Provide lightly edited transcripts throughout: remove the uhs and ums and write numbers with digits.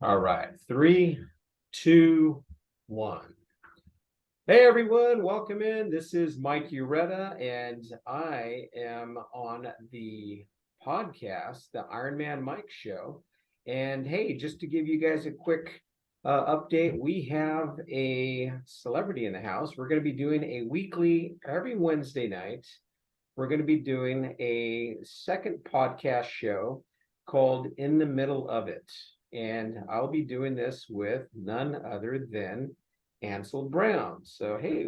All right, 3, 2, 1. Hey everyone, welcome in. This is mikeurueta, and I am on the podcast, the Ironman Mike Show. And hey, just to give you guys a quick update, we have a celebrity in the house. We're going to be doing a weekly, every Wednesday night. We're going to be doing a second podcast show called In the Middle of It. And I'll be doing this with none other than Ansel Brown. So, hey.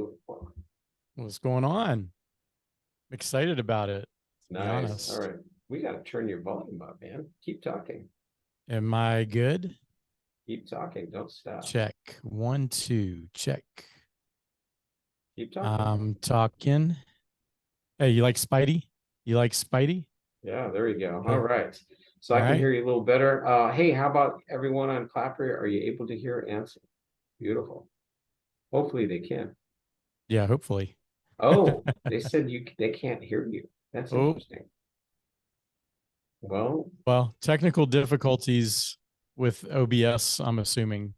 What's going on? I'm excited about it. Nice. All right. We got to turn your volume up, man. Keep talking. Am I good? Keep talking. Don't stop. Check. 1, 2, check. Keep talking. I'm talking. Hey, you like Spidey? You like Spidey? Yeah, there you go. Okay. All right. So I can hear you a little better. Hey, how about everyone on Clapper? Are you able to hear Ansel? Beautiful. Hopefully they can. Yeah, hopefully. Oh, they said they can't hear you. That's interesting. Well, technical difficulties with OBS, I'm assuming.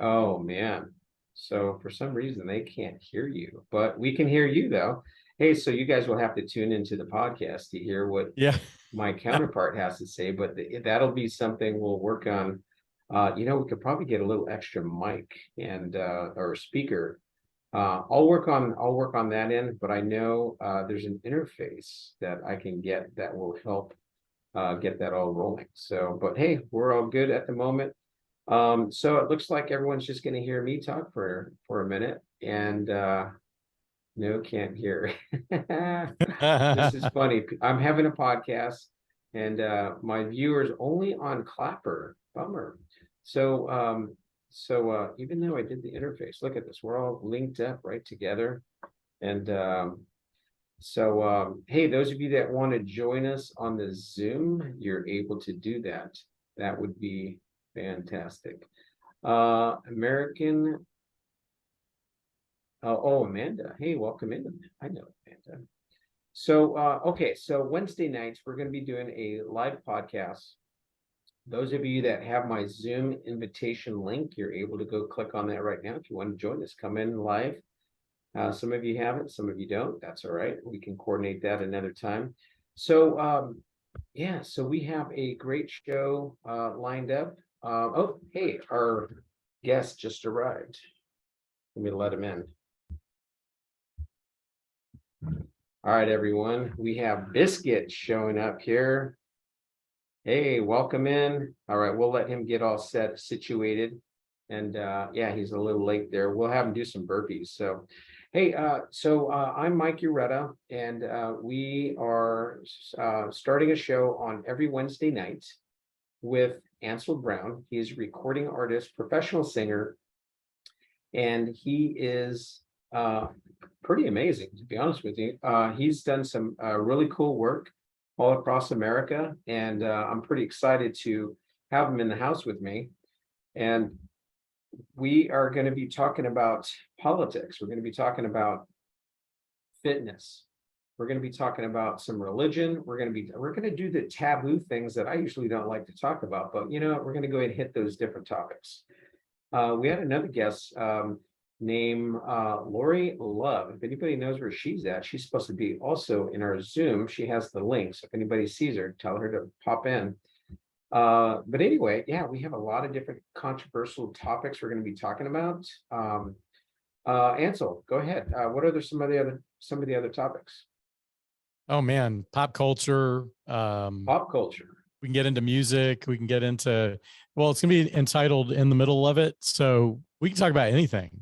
Oh man. So for some reason they can't hear you, but we can hear you though. Hey, so you guys will have to tune into the podcast to hear what my counterpart has to say, but that'll be something we'll work on. We could probably get a little extra mic and or speaker. I'll work on that end, but I know there's an interface that I can get that will help get that all rolling. So, but hey, we're all good at the moment. So it looks like everyone's just going to hear me talk for a minute, and no, can't hear. This is funny. I'm having a podcast, and my viewers only on Clapper. Bummer. So even though I did the interface, look at this. We're all linked up right together, and hey, those of you that want to join us on the Zoom, you're able to do that. That would be fantastic. American. Oh, Amanda. Hey, welcome in. I know Amanda. So, okay. So Wednesday nights, we're going to be doing a live podcast. Those of you that have my Zoom invitation link, you're able to go click on that right now. If you want to join us, come in live. Some of you have it, some of you don't. That's all right. We can coordinate that another time. So, yeah, so we have a great show lined up. Oh, hey, our guest just arrived. Let me let him in. All right, everyone. We have Biscuit showing up here. Hey, welcome in. All right, we'll let him get all situated. And yeah, he's a little late there. We'll have him do some burpees. So, hey, I'm mikeurueta, and we are starting a show on every Wednesday night with Ansel Brown. He is a recording artist, professional singer, and he is pretty amazing, to be honest with you. He's done some really cool work all across America, and I'm pretty excited to have him in the house with me. And we are going to be talking about politics. We're going to be talking about fitness. We're going to be talking about some religion. We're going to do the taboo things that I usually don't like to talk about, but we're going to go ahead and hit those different topics. We had another guest named Lori Love. If anybody knows where she's at, she's supposed to be also in our Zoom. She has the link, so if anybody sees her, tell her to pop in. But anyway, yeah, we have a lot of different controversial topics we're going to be talking about. Ansel, go ahead. What are some of the other topics? Oh man, pop culture. Pop culture. We can get into music. We can get into, well, it's going to be entitled In the Middle of It. So we can talk about anything.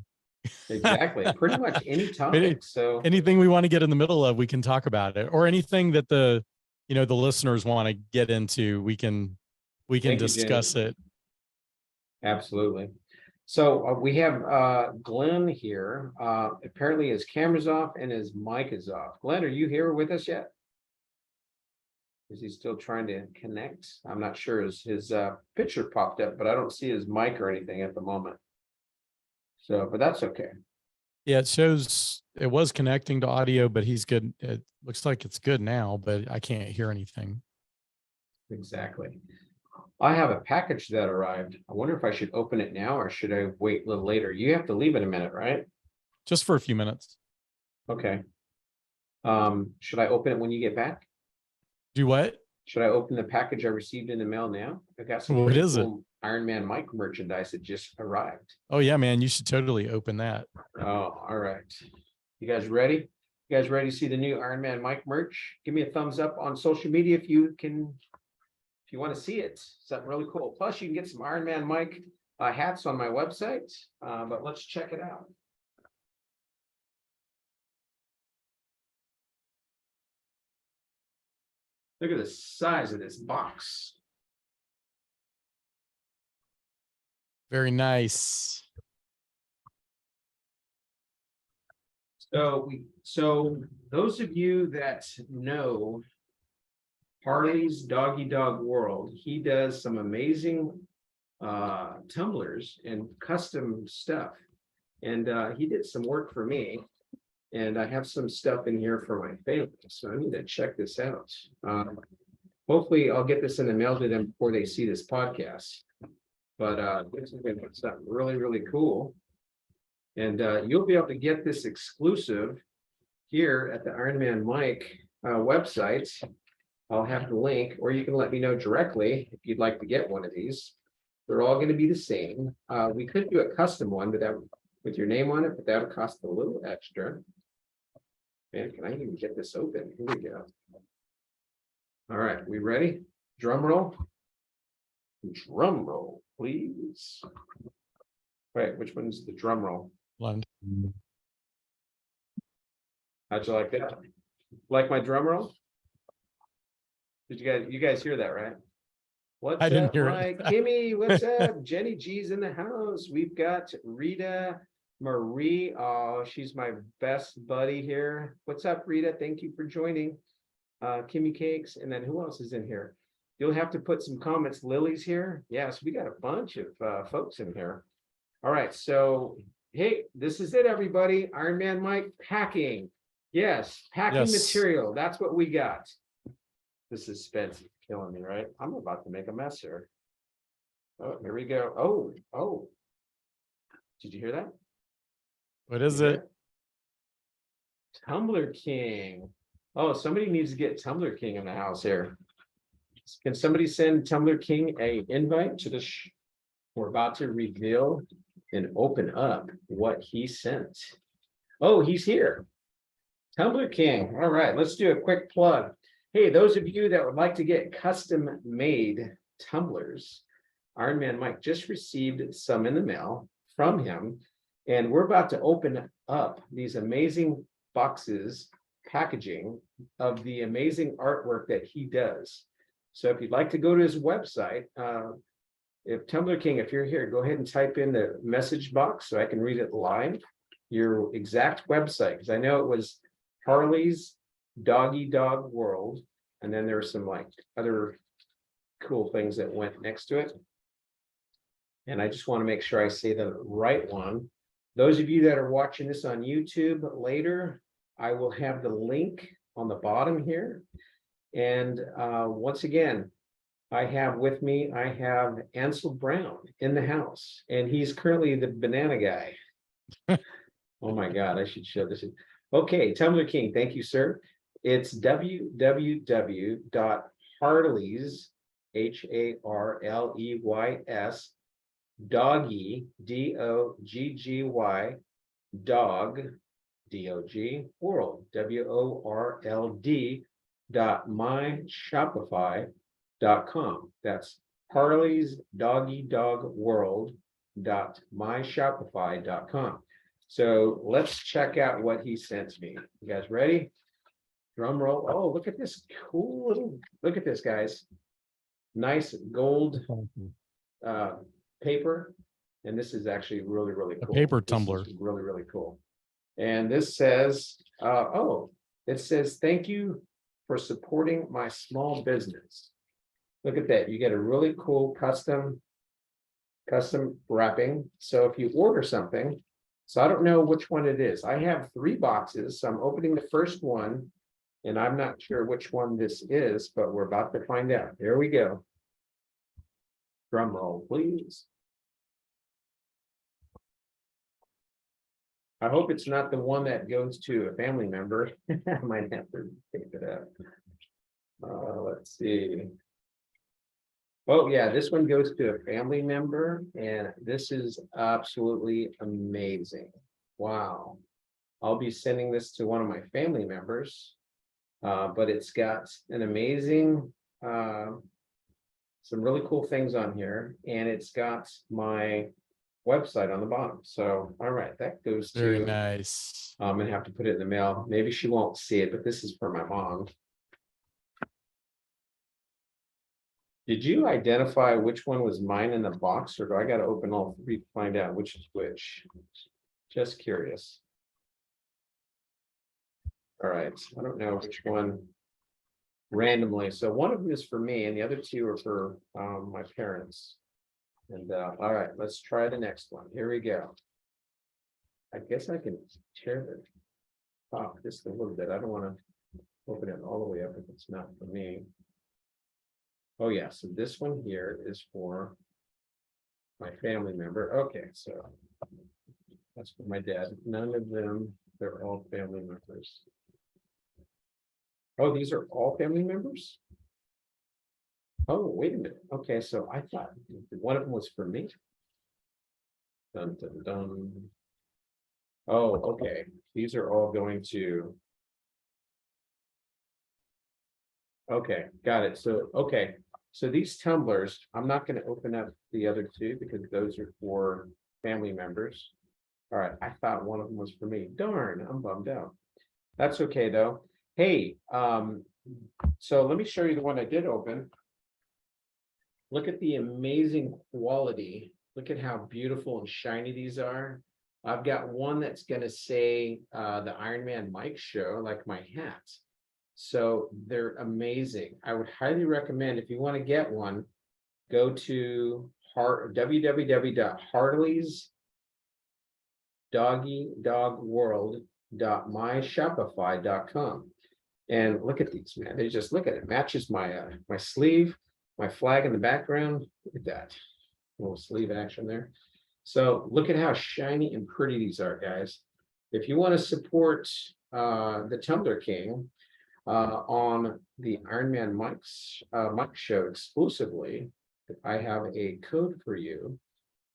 Exactly. Pretty much any topic. So anything we want to get in the middle of, we can talk about it, or anything that the listeners want to get into, we can discuss it. Absolutely. So we have Glenn here. Apparently his camera's off and his mic is off. Glenn, are you here with us yet? Is he still trying to connect? I'm not sure. His picture popped up, but I don't see his mic or anything at the moment. So, but that's okay. Yeah, it shows it was connecting to audio, but he's good. It looks like it's good now, but I can't hear anything. Exactly. I have a package that arrived. I wonder if I should open it now or should I wait a little later? You have to leave in a minute, right? Just for a few minutes. Okay. Should I open it when you get back? Do what? Should I open the package I received in the mail now? I got some What pretty is it? cool Ironman Mike merchandise that just arrived. Oh yeah, man, you should totally open that. Oh, all right. You guys ready? You guys ready to see the new Ironman Mike merch? Give me a thumbs up on social media if you want to see it. Something really cool. Plus, you can get some Ironman Mike hats on my website. But let's check it out. Look at the size of this box. Very nice. So those of you that know Harley's Doggy Dog World, he does some amazing tumblers and custom stuff. And he did some work for me. And I have some stuff in here for my family. So I need to check this out. Hopefully I'll get this in the mail to them before they see this podcast. But this is something really, really cool. And you'll be able to get this exclusive here at the Ironman Mike website. I'll have the link, or you can let me know directly if you'd like to get one of these. They're all going to be the same. We could do a custom one, but that with your name on it, but that would cost a little extra. Man, can I even get this open? Here we go. All right, we ready? Drum roll. Drum roll, please. Wait, which one's the drum roll? Lund. How'd you like that? Like my drum roll? Did you guys hear that, right? What's I didn't up, hear Mike? it. Kimmy, what's up? Jenny G's in the house. We've got Rita Marie. Oh, she's my best buddy here. What's up, Rita? Thank you for joining. Kimmy Cakes, and then who else is in here? You'll have to put some comments. Lily's here. Yes, we got a bunch of folks in here. All right, so hey, this is it, everybody. Ironman Mike packing. Yes, packing material. That's what we got. The suspense is killing me, right? I'm about to make a mess here. Oh, here we go. Oh. Did you hear that? What is it? Tumbler King. Oh, somebody needs to get Tumbler King in the house here. Can somebody send Tumbler King an invite to this? We're about to reveal and open up what he sent. Oh, he's here. Tumbler King. All right, let's do a quick plug. Hey, those of you that would like to get custom made tumblers, Ironman Mike just received some in the mail from him. And we're about to open up these amazing boxes, packaging of the amazing artwork that he does. So if you'd like to go to his website, if Tumbler King, if you're here, go ahead and type in the message box so I can read it live, your exact website, because I know it was Harley's Doggy Dog World, and then there were some like other cool things that went next to it. And I just want to make sure I say the right one. Those of you that are watching this on YouTube later, I will have the link on the bottom here. And once again, I have with me, I have Ansel Brown in the house, and he's currently the banana guy. Oh my God, I should show this. Okay, Tumbler King, thank you, sir. It's www.harleys, HARLEYS, doggy, DOGGY, dog, DOG, world, WORLD, .myshopify.com. That's Harley's Doggy Dog World .myshopify.com. So let's check out what he sent me. You guys ready? Drum roll. Oh, look at this cool little, look at this, guys. Nice gold paper. And this is actually really, really cool. A paper This tumbler. is really, really cool. And this says, it says, thank you for supporting my small business. Look at that. You get a really cool custom wrapping. So if you order something, so I don't know which one it is. I have 3 boxes. So I'm opening the first one and I'm not sure which one this is, but we're about to find out. Here we go. Drum roll, please. I hope it's not the one that goes to a family member. I might have to take it up. Let's see. Oh, yeah, this one goes to a family member, and this is absolutely amazing. Wow. I'll be sending this to one of my family members, but it's got an amazing, some really cool things on here, and it's got my website on the bottom. So, all right, that goes to. Very nice. I'm gonna have to put it in the mail. Maybe she won't see it, but this is for my mom. Did you identify which one was mine in the box, or do I got to open all three to find out which is which? Just curious. All right, I don't know which one randomly. So one of them is for me, and the other two are for my parents. And all right, let's try the next one. Here we go. I guess I can tear the top just a little bit. I don't want to open it all the way up if it's not for me. Oh yeah, so this one here is for my family member. Okay, so that's for my dad. None of them, they're all family members. Oh, these are all family members? Oh, wait a minute. Okay, so I thought one of them was for me. Dun, dun, dun. Oh, okay. These are all going to. Okay, got it. So, okay. So these tumblers, I'm not going to open up the other two because those are for family members. All right, I thought one of them was for me. Darn, I'm bummed out. That's okay though. Hey, so let me show you the one I did open. Look at the amazing quality. Look at how beautiful and shiny these are. I've got one that's going to say the Ironman Mike show, like my hat. So they're amazing. I would highly recommend, if you want to get one, go to www.harleysdoggydogworld.myshopify.com. And look at these, man. They just look at it. Matches my my sleeve, my flag in the background. Look at that little sleeve action there. So look at how shiny and pretty these are, guys. If you want to support the Tumbler King on the Ironman Mike show exclusively, I have a code for you,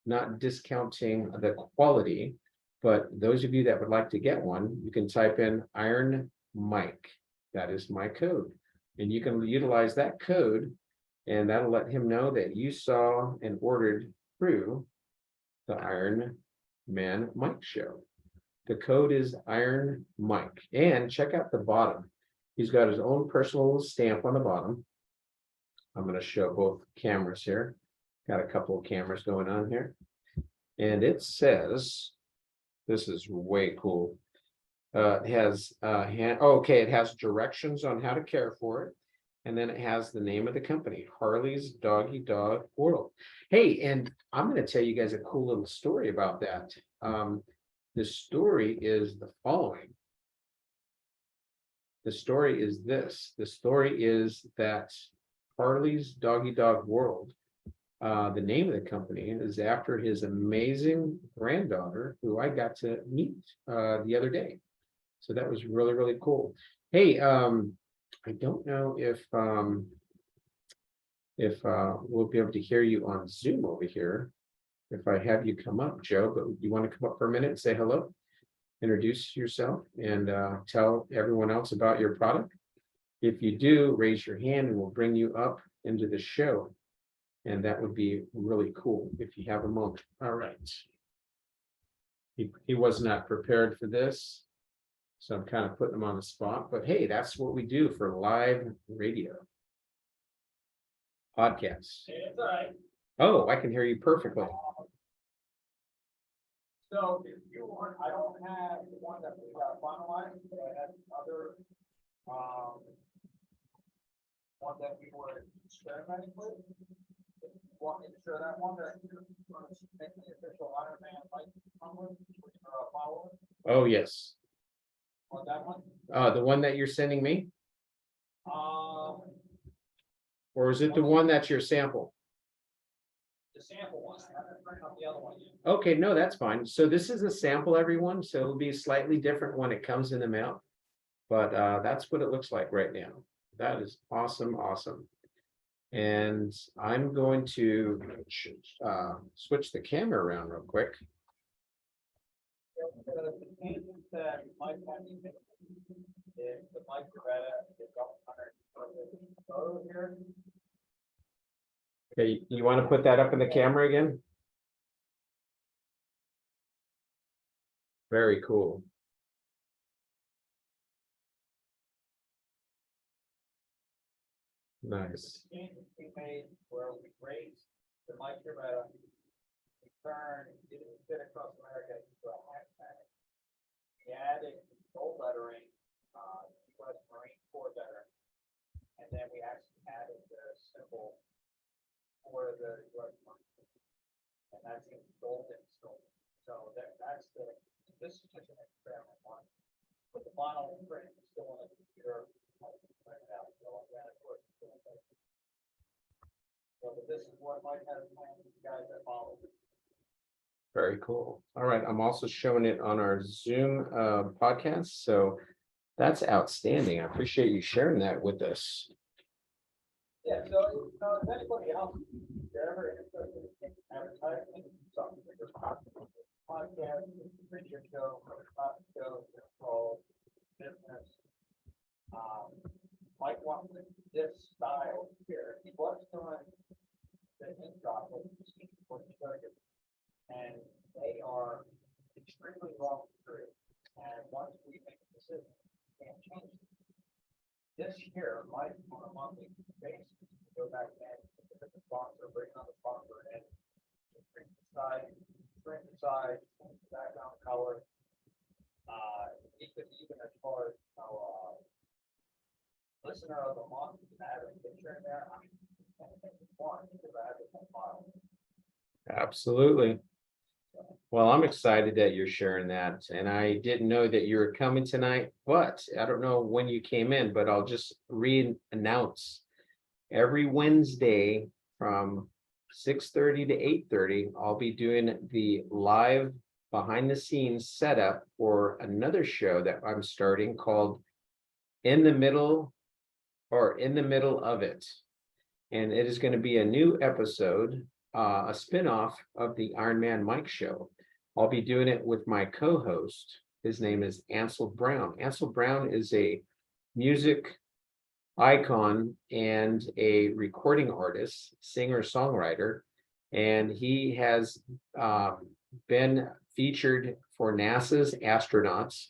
not discounting the quality, but those of you that would like to get one, you can type in Iron Mike. That is my code. And you can utilize that code, and that'll let him know that you saw and ordered through the Ironman Mike show. The code is Iron Mike. And check out the bottom. He's got his own personal little stamp on the bottom. I'm going to show both cameras here. Got a couple of cameras going on here. And it says, this is way cool. It has it has directions on how to care for it. And then it has the name of the company, Harley's Doggy Dog World. Hey, and I'm going to tell you guys a cool little story about that. The story is the following. The story is this. The story is that Harley's Doggy Dog World, the name of the company, is after his amazing granddaughter, who I got to meet the other day. So that was really, really cool. Hey, I don't know if we'll be able to hear you on Zoom over here. If I have you come up, Joe, but you want to come up for a minute and say hello? Introduce yourself and tell everyone else about your product. If you do, raise your hand and we'll bring you up into the show. And that would be really cool if you have a moment. All right. He was not prepared for this, so I'm kind of putting him on the spot. But hey, that's what we do for live radio. Podcasts. Hey, that's all right. Oh, I can hear you perfectly. So if you want, I don't have the one that we got finalized, but I have other, one that we were experimenting with. If you want me to share that one, that make the official Ironman Mike follower. Oh, yes. On that one? The one that you're sending me? Um, Or is it the one that's your sample? The sample one, I haven't printed out the other one yet. Okay, no, that's fine. So this is a sample, everyone, so it'll be slightly different when it comes in the mail. But that's what it looks like right now. That is awesome, awesome. And I'm going to switch the camera around real quick. The changes that Mike had to make is the mikeurueta is up 100 photo here. Okay, you want to put that up in the camera again? Very cool. Nice. Changes we made where we raised the mikeurueta, we turned it fit across America into a hashtag. We added gold lettering, U.S. Marine Corps veteran, and then we actually added the symbol for the U.S. Marine Corps. And that's in gold and silver. So that's this is just an experiment one. But the final print is still on the computer. Right now, so that of course. So but this is what Mike has planned for you guys that follow. Very cool. All right, I'm also showing it on our Zoom podcast, so that's outstanding. I appreciate you sharing that with us. Yeah, so if anybody else is ever interested in advertising something like this podcast, radio show, show called business. Mike wants this style here. He was doing the in-drop and they are extremely long through. And once we make a decision, we can't change it. This year, Mike on a monthly basis, go back and look at the sponsor, bring another sponsor and shrink the size, change the background color. Even as far as listener of the month, you can add a picture in there. I mean, anything you want, you can add it in file. Absolutely. Well, I'm excited that you're sharing that, and I didn't know that you were coming tonight, but I don't know when you came in, but I'll just re-announce every Wednesday from 6:30 to 8:30, I'll be doing the live behind the scenes setup for another show that I'm starting called In the Middle of It. And it is going to be a new episode, a spinoff of the Ironman Mike show. I'll be doing it with my co-host. His name is Ansel Brown. Ansel Brown is a music icon and a recording artist, singer-songwriter, and he has been featured for NASA's astronauts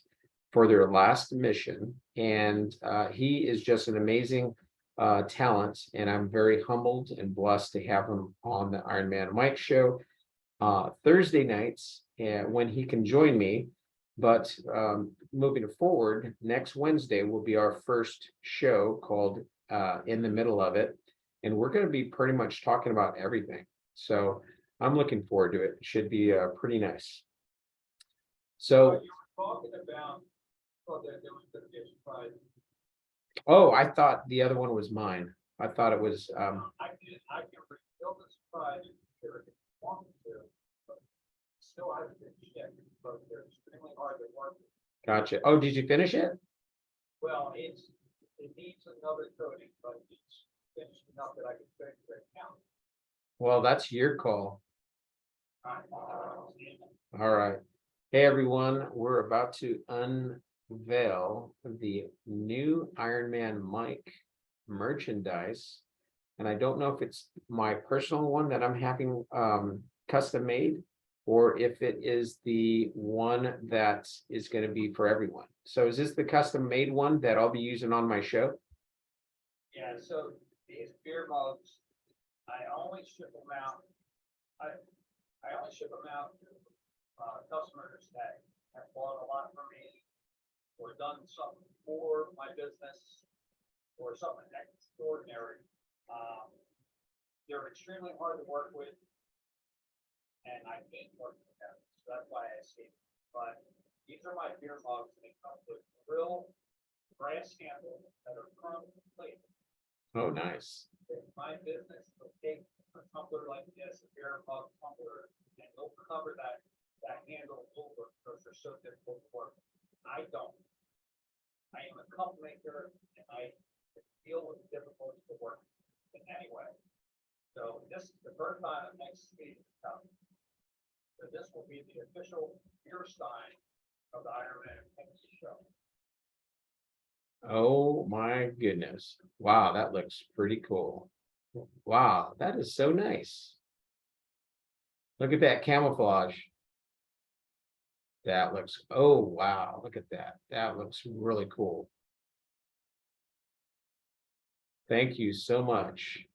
for their last mission, and he is just an amazing talent, and I'm very humbled and blessed to have him on the Ironman Mike show Thursday nights when he can join me. But moving forward, next Wednesday will be our first show called In the Middle of It, and we're going to be pretty much talking about everything. So I'm looking forward to it. It should be pretty nice. So You were talking about, well, there was going to be a surprise. oh, I thought the other one was mine. I thought it was I can reveal the surprise if you want to, but still hasn't been shipped, but they're extremely hard to work with. gotcha. Oh, did you finish it? Well, it needs another coating, but it's finished enough that I can fix the account. Well, that's your call. All right. Hey, everyone, we're about to unveil the new Ironman Mike merchandise. And I don't know if it's my personal one that I'm having custom made, or if it is the one that is going to be for everyone. So is this the custom made one that I'll be using on my show? Yeah, so these beer mugs, I only ship them out. I only ship them out to customers that have bought a lot from me or done something for my business or something extraordinary. They're extremely hard to work with, and I hate working with them, so that's why I say. But these are my beer mugs, and they come with real brass handles that are chrome plated. Oh, nice. My business will take a tumbler like this, a beer mug tumbler, and they'll cover that handle over because they're so difficult to work. I don't. I am a cup maker and I deal with the difficulties to work in any way. So this is the first time it makes speed cup. So this will be the official beer stein of the Ironman show. Oh my goodness. Wow, that looks pretty cool. Wow, that is so nice. Look at that camouflage. That looks, oh wow, look at that. That looks really cool. Thank you so much.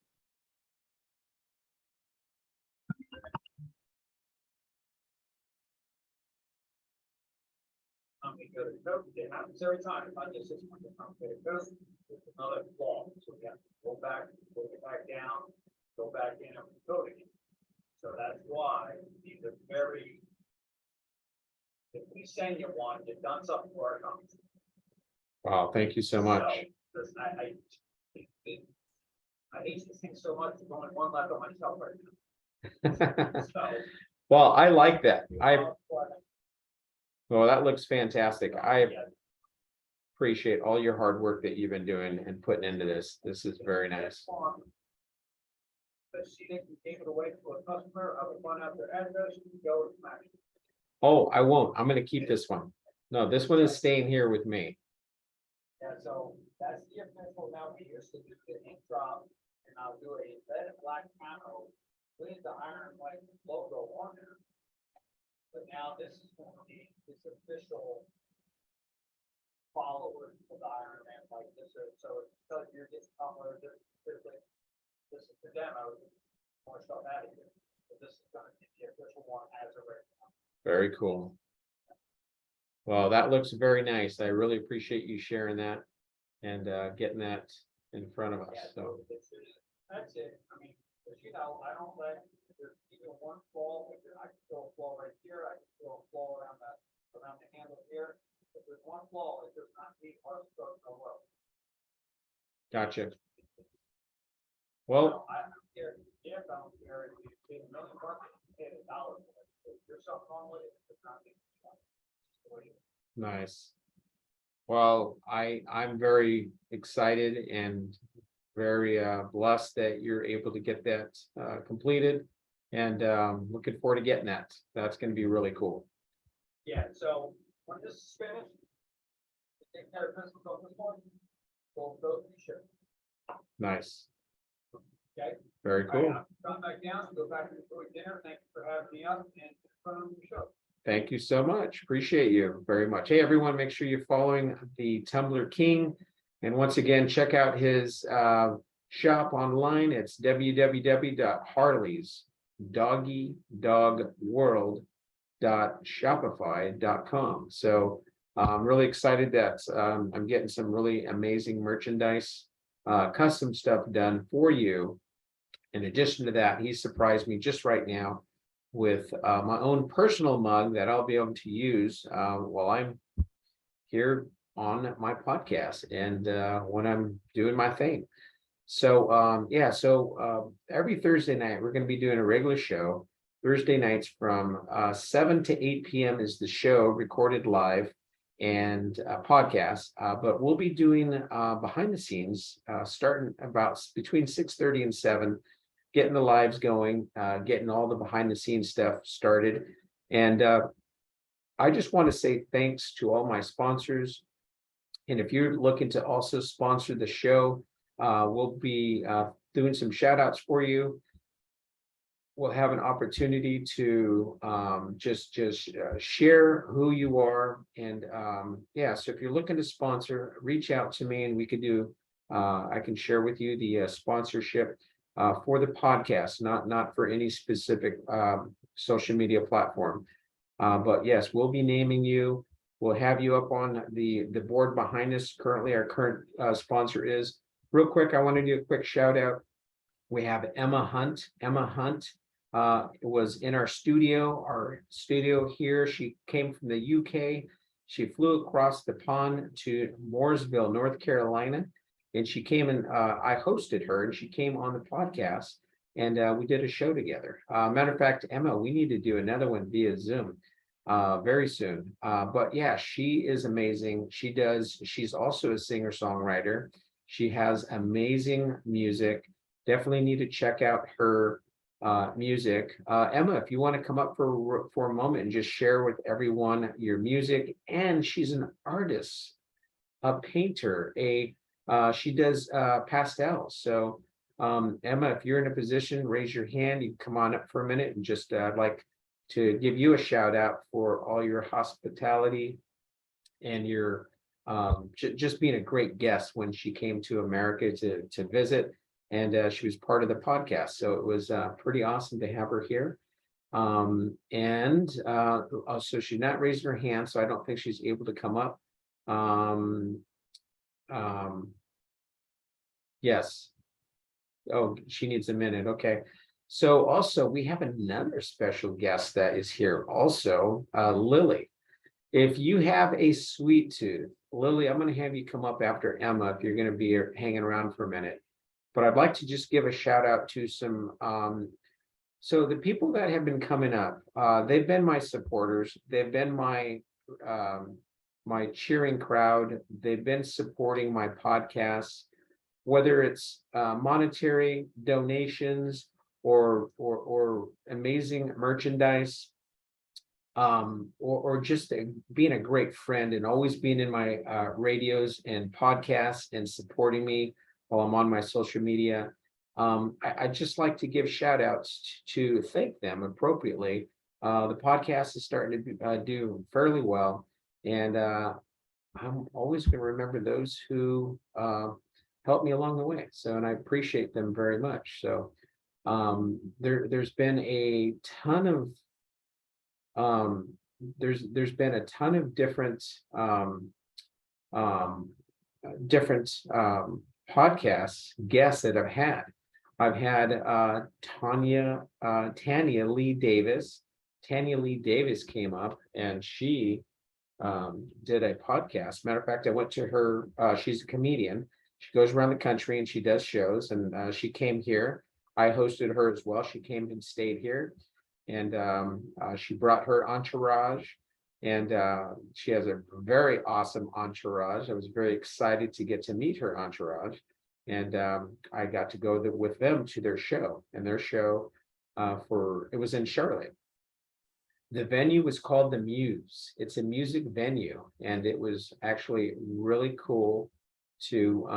We go to code, it happens every time, not just this one, okay, code, it's another flaw, so we have to go back down, go back in and code again. So that's why these are very, if we send you one, you've done something for our company. Wow, thank you so much. So, listen, I hate this thing so much, there's only one left on my shelf right now. So, Well, I like that. Well, that looks fantastic. I appreciate all your hard work that you've been doing and putting into this. This is very nice. The seating, you gave it away to a customer, I would find out their address, you can go and smash it. Oh, I won't. I'm gonna keep this one. No, this one is staying here with me. Yeah, so that's the official, now we used to do the ink drop, and I'll do a red and black panel with the Ironman logo on there. But now this is going to be this official follower of the Ironman, like this is, so it's because you're just color, this is the demo, more stuff added here. But this is gonna be the official one as of right now. Very cool. Well, that looks very nice. I really appreciate you sharing that and getting that in front of us. Yeah, So that's it. I mean, because I don't let there's even one flaw, I can throw a flaw right here, I can throw a flaw around the handle here. If there's one flaw, it does not need our stroke no well. gotcha. Well, I don't care if you I don't care if you pay $1 million, you pay $1 for it. If there's something wrong with it, it's not being done. nice. Well, I'm very excited and very blessed that you're able to get that completed, and looking forward to getting that. That's going to be really cool. Yeah, so when this is finished, take care of business on this one, we'll go to the ship. Nice. Okay. Very All right, cool. I'll come back down, go back and enjoy dinner. Thank you for having me up and fun on the show. Thank you so much. Appreciate you very much. Hey, everyone, make sure you're following the Tumblr King. And once again, check out his shop online. It's www.harleysdoggydogworld.shopify.com. So I'm really excited that I'm getting some really amazing merchandise, custom stuff done for you. In addition to that, he surprised me just right now with my own personal mug that I'll be able to use while I'm here on my podcast and when I'm doing my thing. So every Thursday night we're going to be doing a regular show. Thursday nights from 7 to 8 p.m. is the show, recorded live and podcast. But we'll be doing behind the scenes starting about between 6:30 and 7. Getting the lives going, getting all the behind the scenes stuff started. And I just want to say thanks to all my sponsors. And if you're looking to also sponsor the show, we'll be doing some shout outs for you. We'll have an opportunity to just share who you are. And so if you're looking to sponsor, reach out to me and we could do, I can share with you the sponsorship for the podcast, not for any specific social media platform. But yes, we'll be naming you. We'll have you up on the board behind us. Currently, our current sponsor is. Real quick, I want to do a quick shout out. We have Emma Hunt. Emma Hunt was in our studio here. She came from the UK. She flew across the pond to Mooresville, North Carolina. And she came and I hosted her and she came on the podcast and we did a show together. Matter of fact, Emma, we need to do another one via Zoom very soon. But yeah, she is amazing. She's also a singer-songwriter. She has amazing music. Definitely need to check out her music. Emma, if you want to come up for a moment and just share with everyone your music. And she's an artist, a painter, she does pastels. So Emma, if you're in a position, raise your hand. You can come on up for a minute, and just I'd like to give you a shout out for all your hospitality and your just being a great guest when she came to America to visit, and she was part of the podcast. So it was pretty awesome to have her here. So she's not raising her hand, so I don't think she's able to come up. Yes. Oh, she needs a minute. Okay. So also we have another special guest that is here also, Lily. If you have a sweet tooth, Lily, I'm going to have you come up after Emma if you're going to be hanging around for a minute. But I'd like to just give a shout out to some, so the people that have been coming up, they've been my supporters. They've been my cheering crowd. They've been supporting my podcasts, whether it's monetary donations or amazing merchandise, or just being a great friend and always being in my radios and podcasts and supporting me while I'm on my social media. I'd just like to give shout outs to thank them appropriately. The podcast is starting to do fairly well, and I'm always going to remember those who helped me along the way. So, and I appreciate them very much. So there's been a ton of there's been a ton of different podcasts guests that I've had Tanya Lee Davis. Tanya Lee Davis came up and she did a podcast. Matter of fact, I went to her. She's a comedian. She goes around the country and she does shows, and she came here. I hosted her as well. She came and stayed here, and she brought her entourage, and she has a very awesome entourage. I was very excited to get to meet her entourage, and I got to go with them to their show, and their show it was in Charlotte. The venue was called the Muse. It's a music venue, and it was actually really cool to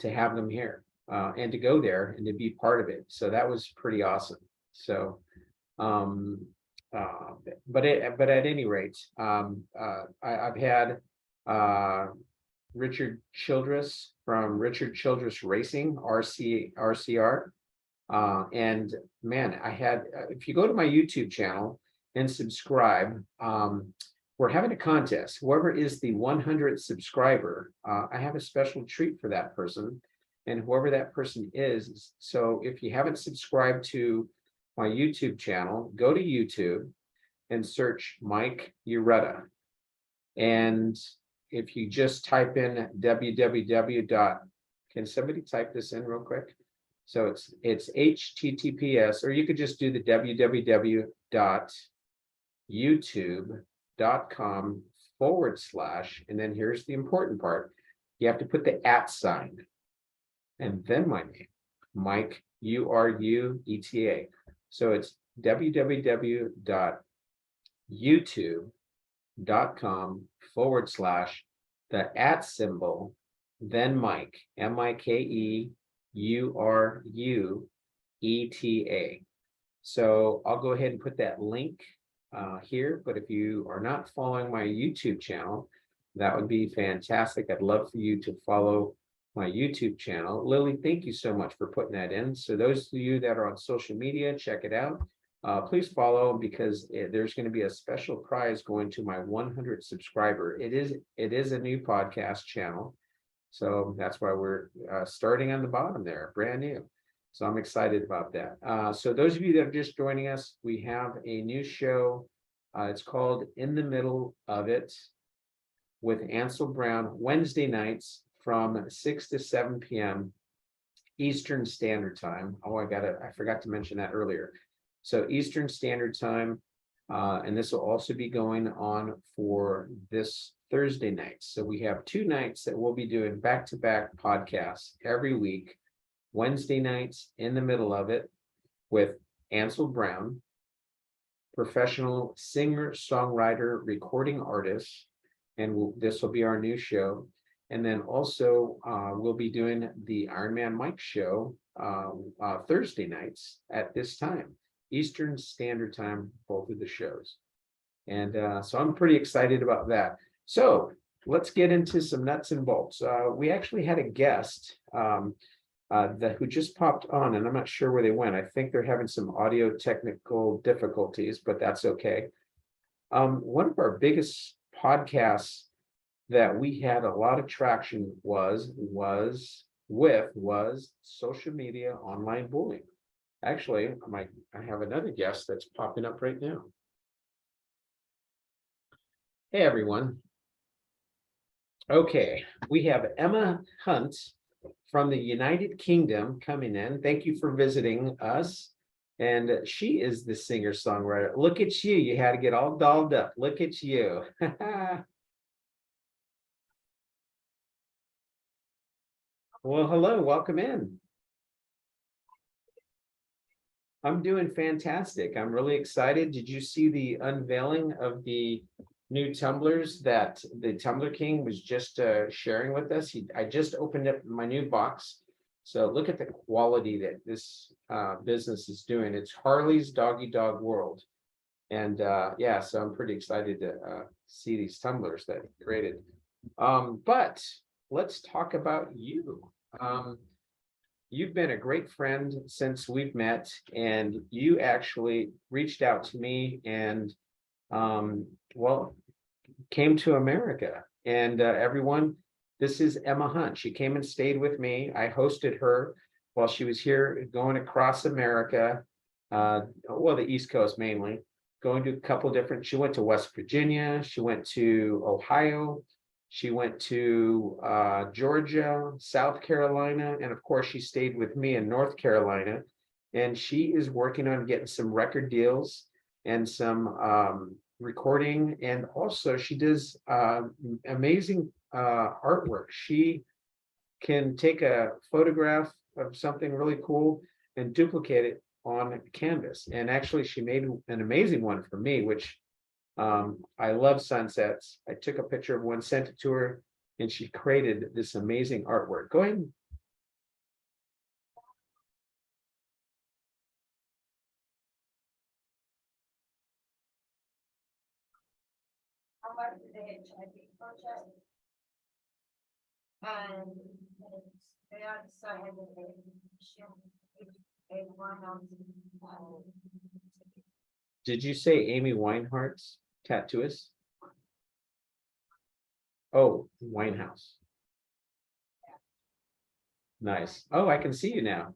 have them here and to go there and to be part of it. So that was pretty awesome. So, but at any rate, I've had Richard Childress from Richard Childress Racing, RCR. And man, if you go to my YouTube channel and subscribe, we're having a contest. Whoever is the 100th subscriber, I have a special treat for that person, and whoever that person is. So if you haven't subscribed to my YouTube channel, go to YouTube and search mikeurueta. And if you just type in can somebody type this in real quick? So it's HTTPS, or you could just do the www.youtube.com/ and then here's the important part. You have to put the @ and then my name, Mike, URUETA. So it's www.youtube.com/ the @ then Mike, MikeURUETA. So I'll go ahead and put that link here, but if you are not following my YouTube channel, that would be fantastic. I'd love for you to follow my YouTube channel. Lily, thank you so much for putting that in. So those of you that are on social media, check it out. Please follow, because there's going to be a special prize going to my 100th subscriber. It is a new podcast channel. So that's why we're starting on the bottom there, brand new. So I'm excited about that. So those of you that are just joining us, we have a new show. It's called In the Middle of It with Ansel Brown, Wednesday nights from 6 to 7 p.m. Eastern Standard Time. Oh, I forgot to mention that earlier. So Eastern Standard Time, and this will also be going on for this Thursday night. So we have 2 nights that we'll be doing back-to-back podcasts every week. Wednesday nights in the middle of it with Ansel Brown, professional singer, songwriter, recording artist, and this will be our new show. And then also we'll be doing the Ironman Mike show Thursday nights at this time, Eastern Standard Time, both of the shows. And so I'm pretty excited about that. So let's get into some nuts and bolts. We actually had a guest who just popped on, and I'm not sure where they went. I think they're having some audio technical difficulties, but that's okay. One of our biggest podcasts that we had a lot of traction was social media online bullying. Actually, I have another guest that's popping up right now. Hey, everyone. Okay, we have Emma Hunt from the United Kingdom coming in. Thank you for visiting us. And she is the singer-songwriter. Look at you. You had to get all dolled up. Look at you. Well, hello. Welcome in. I'm doing fantastic. I'm really excited. Did you see the unveiling of the new tumblers that the Tumbler King was just sharing with us? I just opened up my new box. So look at the quality that this business is doing. It's Harley's Doggy Dog World. And yeah, so I'm pretty excited to see these tumblers that he created. But let's talk about you. You've been a great friend since we've met, and you actually reached out to me and well, came to America. And everyone, this is Emma Hunt. She came and stayed with me. I hosted her while she was here going across America, well, the East Coast mainly, going to a couple different, she went to West Virginia, she went to Ohio, she went to Georgia, South Carolina, and of course she stayed with me in North Carolina. And she is working on getting some record deals and some recording, and also she does amazing artwork. She can take a photograph of something really cool and duplicate it on canvas. And actually she made an amazing one for me, which I love sunsets. I took a picture of one, sent it to her, and she created this amazing artwork. Go ahead. I worked with the HIV project, and they are decided that they should a one-off. Did you say Amy Winehart's tattooist? Oh, Winehouse. Nice. Oh, I can see you now.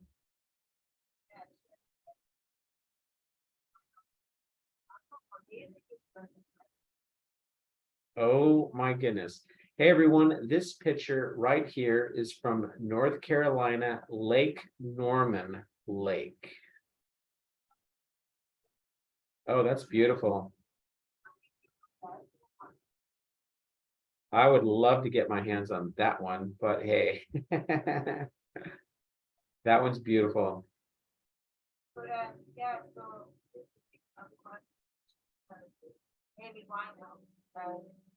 Oh my goodness. Hey everyone, this picture right here is from North Carolina, Lake Norman Lake. Oh, that's beautiful. I would love to get my hands on that one, but hey, that one's beautiful. But yeah, so maybe why not?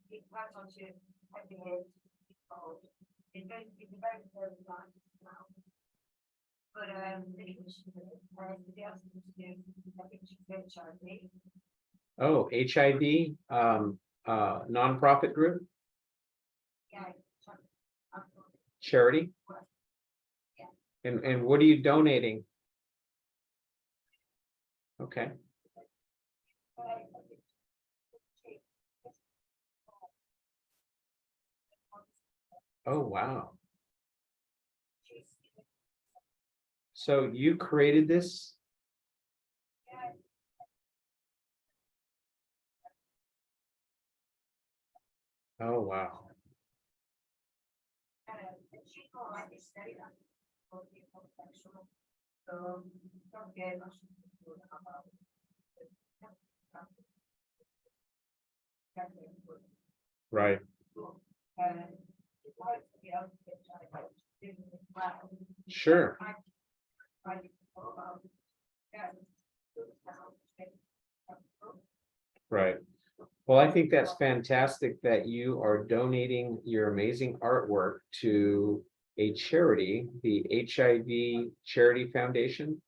It has on to have the head. It's very large now. But the else to do, I think she's very charity. Oh, HIV nonprofit group, Yeah. charity. And what are you donating? Okay. Oh, wow. So you created this? Oh, wow. So, don't get much. Right. Sure. Right. Well, I think that's fantastic that you are donating your amazing artwork to a charity, the HIV Charity Foundation.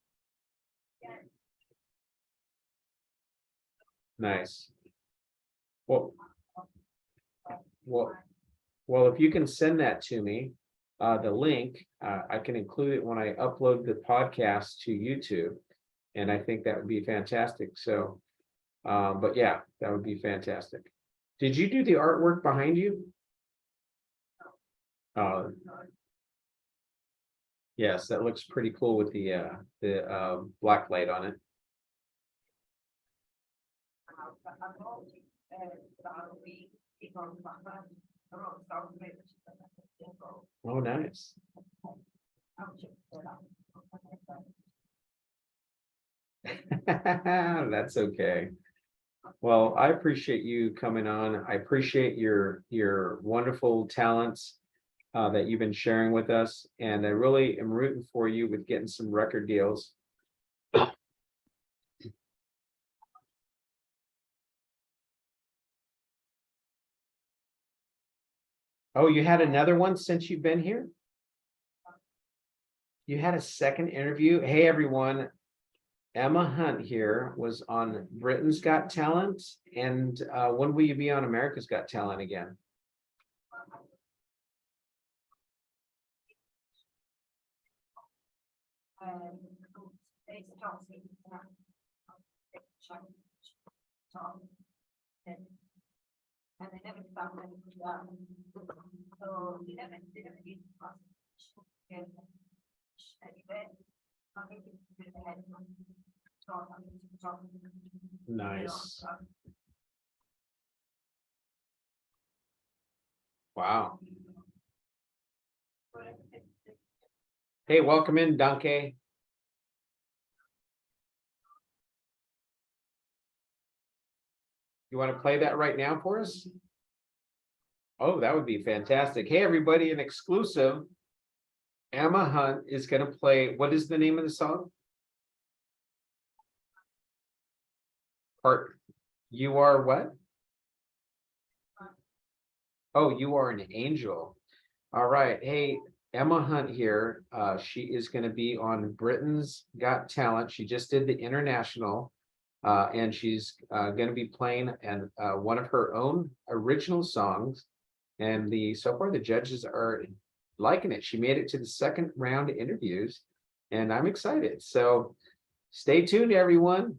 Nice. Well, well, well, if you can send that to me, the link, I can include it when I upload the podcast to YouTube. And I think that would be fantastic. So, but yeah, that would be fantastic. Did you do the artwork behind you? Yes, that looks pretty cool with the black light on it. Oh, nice. That's okay. Well, I appreciate you coming on. I appreciate your wonderful talents that you've been sharing with us, and I really am rooting for you with getting some record deals. Oh, you had another one since you've been here? You had a second interview? Hey, everyone. Emma Hunt here was on Britain's Got Talent. And when will you be on America's Got Talent again? And they never found them. So we never did it. Nice. Wow. Hey, welcome in, Donkey. You want to play that right now for us? Oh, that would be fantastic. Hey, everybody, an exclusive. Emma Hunt is going to play. What is the name of the song? You are what? Oh, you are an angel. All right. Hey, Emma Hunt here. She is going to be on Britain's Got Talent. She just did the international. And she's going to be playing one of her own original songs. And so far the judges are liking it. She made it to the second round interviews, and I'm excited. So stay tuned, everyone.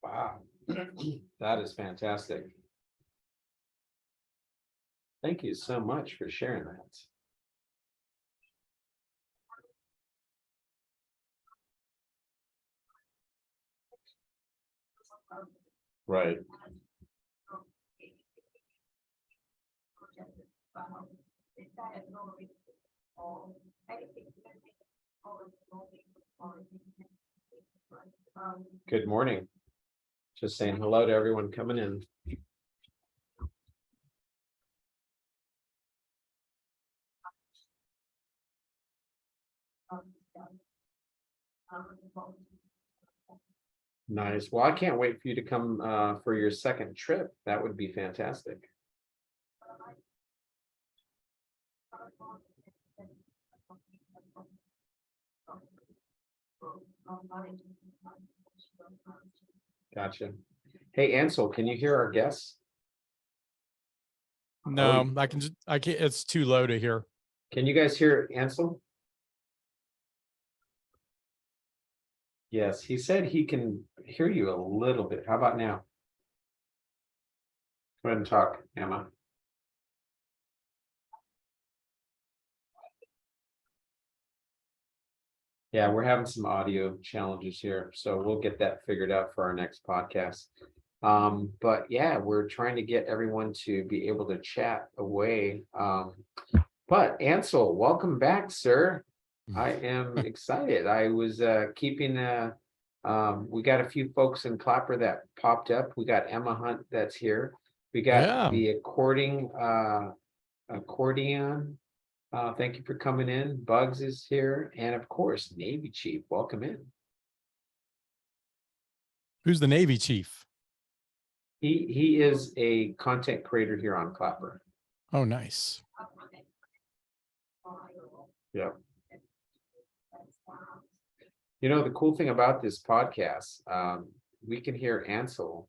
Wow, that is fantastic. Thank you so much for sharing that. Right. Good morning. Just saying hello to everyone coming in. Nice. Well, I can't wait for you to come for your second trip. That would be fantastic. Gotcha. Hey, Ansel, can you hear our guests? No, I can't, it's too low to hear. Can you guys hear Ansel? Yes, he said he can hear you a little bit. How about now? Go ahead and talk, Emma. Yeah, we're having some audio challenges here, so we'll get that figured out for our next podcast. But yeah, we're trying to get everyone to be able to chat away. But Ansel, welcome back, sir. I am excited. I was keeping we got a few folks in Clapper that popped up. We got Emma Hunt that's here. We got the accordion. Thank you for coming in. Bugs is here, and of course, Navy Chief. Welcome in. Who's the Navy Chief? He is a content creator here on Clapper. Oh, nice. Yeah. You know, the cool thing about this podcast, we can hear Ansel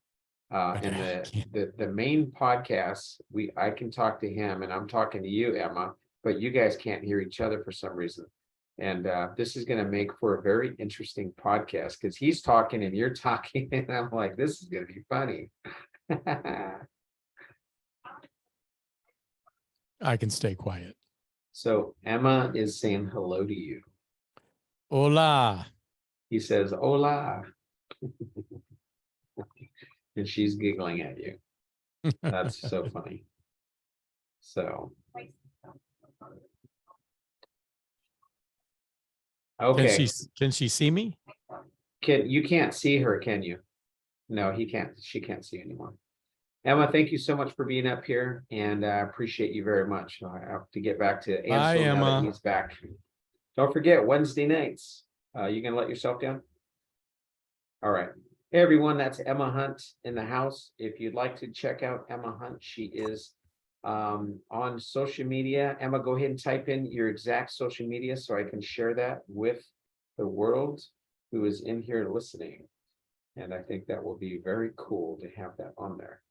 in the main podcast. I can talk to him, and I'm talking to you, Emma, but you guys can't hear each other for some reason. And this is going to make for a very interesting podcast because he's talking and you're talking, and I'm like, this is going to be funny. I can stay quiet. So Emma is saying hello to you. Hola. He says, hola. And she's giggling at you. That's so funny. So. Okay. Can she see me? You can't see her, can you? No, he can't. She can't see anymore. Emma, thank you so much for being up here, and I appreciate you very much. I have to get back to Ansel now that he's back. Don't forget Wednesday nights. You gonna let yourself down? All right. Hey everyone, that's Emma Hunt in the house. If you'd like to check out Emma Hunt, she is on social media. Emma, go ahead and type in your exact social media so I can share that with the world who is in here listening. And I think that will be very cool to have that on there.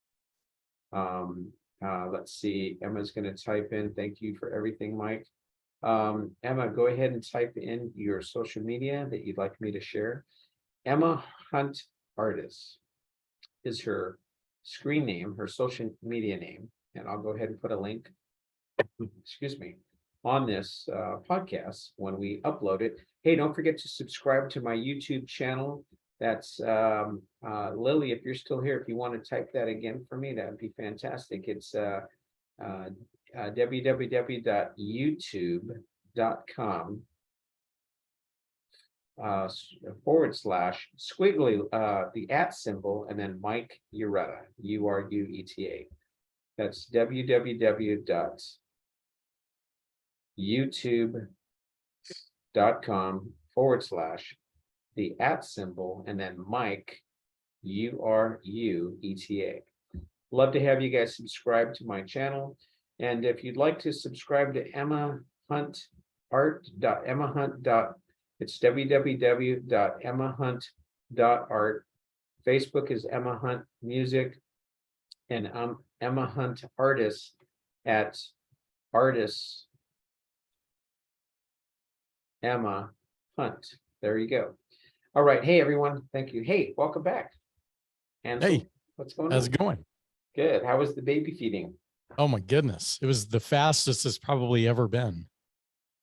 Let's see. Emma's going to type in. Thank you for everything, Mike. Emma, go ahead and type in your social media that you'd like me to share. Emma Hunt Artist is her screen name, her social media name. And I'll go ahead and put a link. Excuse me. on this podcast when we upload it. Hey, don't forget to subscribe to my YouTube channel. That's Lily, if you're still here, if you want to type that again for me, that would be fantastic. It's www.youtube.com / squiggly the @ symbol and then mikeurueta, URUETA. That's www.youtube.com / the @ symbol and then Mike, URUETA. Love to have you guys subscribe to my channel. And if you'd like to subscribe to Emma Hunt Art, it's www.emmahunt.art. Facebook is Emma Hunt Music, and I'm Emma Hunt Artist at Artist Emma Hunt. There you go. All right. Hey, everyone. Thank you. Hey, welcome back. Ansel, Hey, what's going how's on? it going? Good. How was the baby feeding? Oh my goodness. It was the fastest it's probably ever been.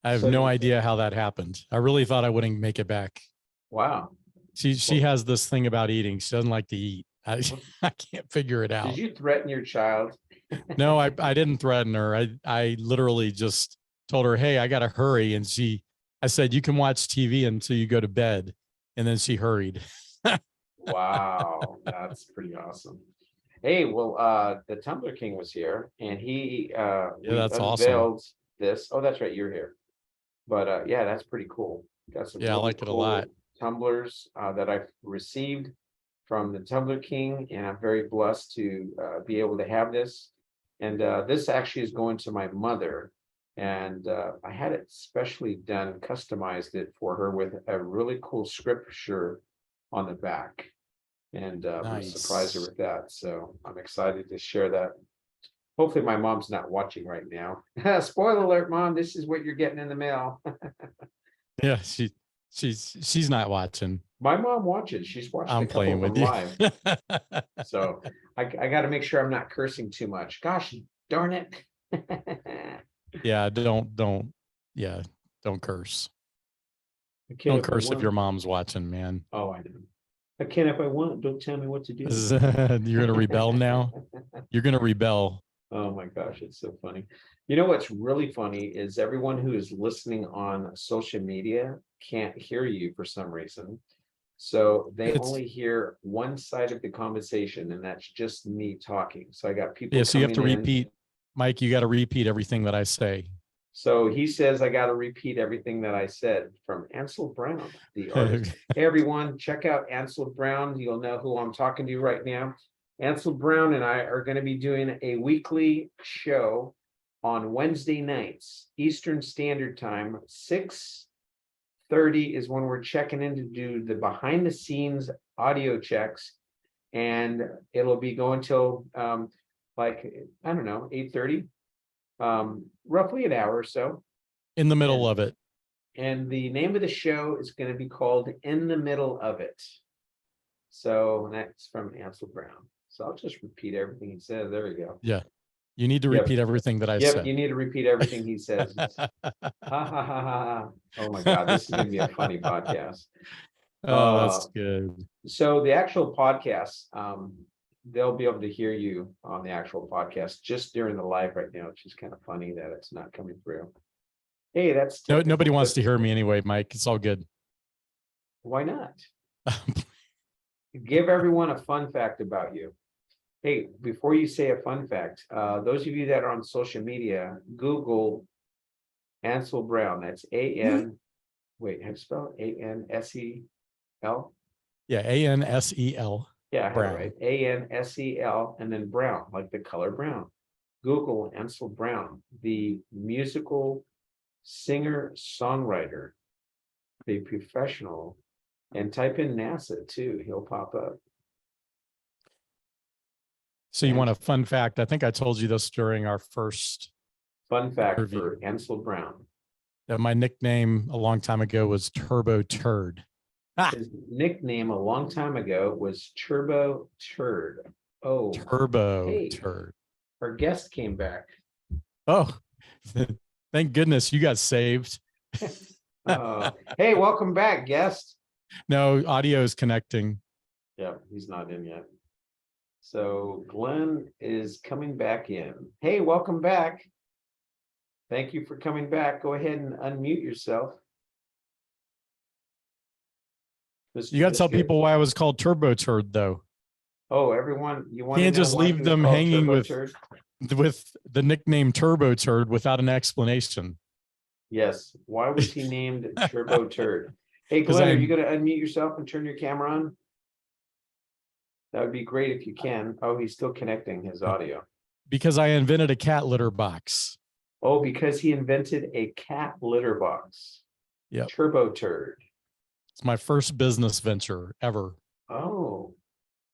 I have So- no idea how that happened. I really thought I wouldn't make it back. Wow. She has this thing about eating. She doesn't like to eat. I can't figure it out. Did you threaten your child? No, I didn't threaten her. I literally just told her, hey, I got to hurry. And I said, you can watch TV until you go to bed. And then she hurried. Wow, that's pretty awesome. Hey, well, the Tumblr King was here and he we that's awesome. unveiled this. Oh, that's right, you're here. But yeah, that's pretty cool. Got some Yeah, I really like it a cool lot. tumblers that I've received from the Tumblr King, and I'm very blessed to be able to have this. And this actually is going to my mother. And I had it specially done, customized it for her with a really cool scripture on the back. And we'll surprise her Nice. with that. So I'm excited to share that. Hopefully my mom's not watching right now. Spoiler alert, Mom, this is what you're getting in the mail. Yeah, she's not watching. My mom watches. She's watched a I'm couple playing of with them you. live. So I got to make sure I'm not cursing too much. Gosh, darn it. Yeah, don't curse. I can't Don't if I curse if want. your mom's watching, man. Oh, I know. I can if I want. Don't tell me what to do. You're gonna rebel now. You're gonna rebel. Oh my gosh, it's so funny. You know what's really funny is everyone who is listening on social media can't hear you for some reason. So they only hear one side of the conversation, and that's just me talking. So I got people. Yeah, so you have to coming in. repeat, Mike. You got to repeat everything that I say. So he says I got to repeat everything that I said from Ansel Brown, the artist. Hey everyone, check out Ansel Brown. You'll know who I'm talking to right now. Ansel Brown and I are going to be doing a weekly show on Wednesday nights, Eastern Standard Time. 6:30 is when we're checking in to do the behind the scenes audio checks. And it'll be going till like, I don't know, 8:30. Roughly an hour or so. In the middle of it. And the name of the show is going to be called In the Middle of It. So that's from Ansel Brown. So I'll just repeat everything he says. There we go. Yeah. You need to repeat everything that I Yep, said. you need to repeat everything he says. Ha ha ha ha. Oh my God, this is going to be a funny podcast. Oh, that's good. So the actual podcast, they'll be able to hear you on the actual podcast just during the live right now, which is kind of funny that it's not coming through. Hey, that's Nobody wants to hear me anyway, Mike. It's all good. Why not? Give everyone a fun fact about you. Hey, before you say a fun fact, those of you that are on social media, Google Ansel Brown. That's A-N, wait, how do you spell it? A-N-S-E-L? Yeah, A-N-S-E-L. Yeah, I had it Brown. right. A-N-S-E-L and then brown, like the color brown. Google Ansel Brown, the musical singer-songwriter, the professional, and type in NASA too. He'll pop up. So you want a fun fact? I think I told you this during our first Fun fact interview. for Ansel Brown. That my nickname a long time ago was Turbo Turd. His nickname a long time ago was Turbo Turd. Oh, Turbo hey. Turd. Our guest came back. Oh, Thank goodness you got saved. Hey, welcome back, guest. No, audio is connecting. Yeah, he's not in yet. So Glenn is coming back in. Hey, welcome back. Thank you for coming back. Go ahead and unmute yourself. You got to tell Biscuit. people why I was called Turbo Turd, though. Oh, everyone, you want Can't to know just why leave he was them called hanging Turbo with Turd? the nickname Turbo Turd without an explanation. Yes. Why was he named Turbo Turd? Hey, 'Cause Glenn, are I'm- you going to unmute yourself and turn your camera on? That would be great if you can. Oh, he's still connecting his audio. Because I invented a cat litter box. Oh, because he invented a cat litter box. Yep. Turbo Turd. It's my first business venture ever Oh,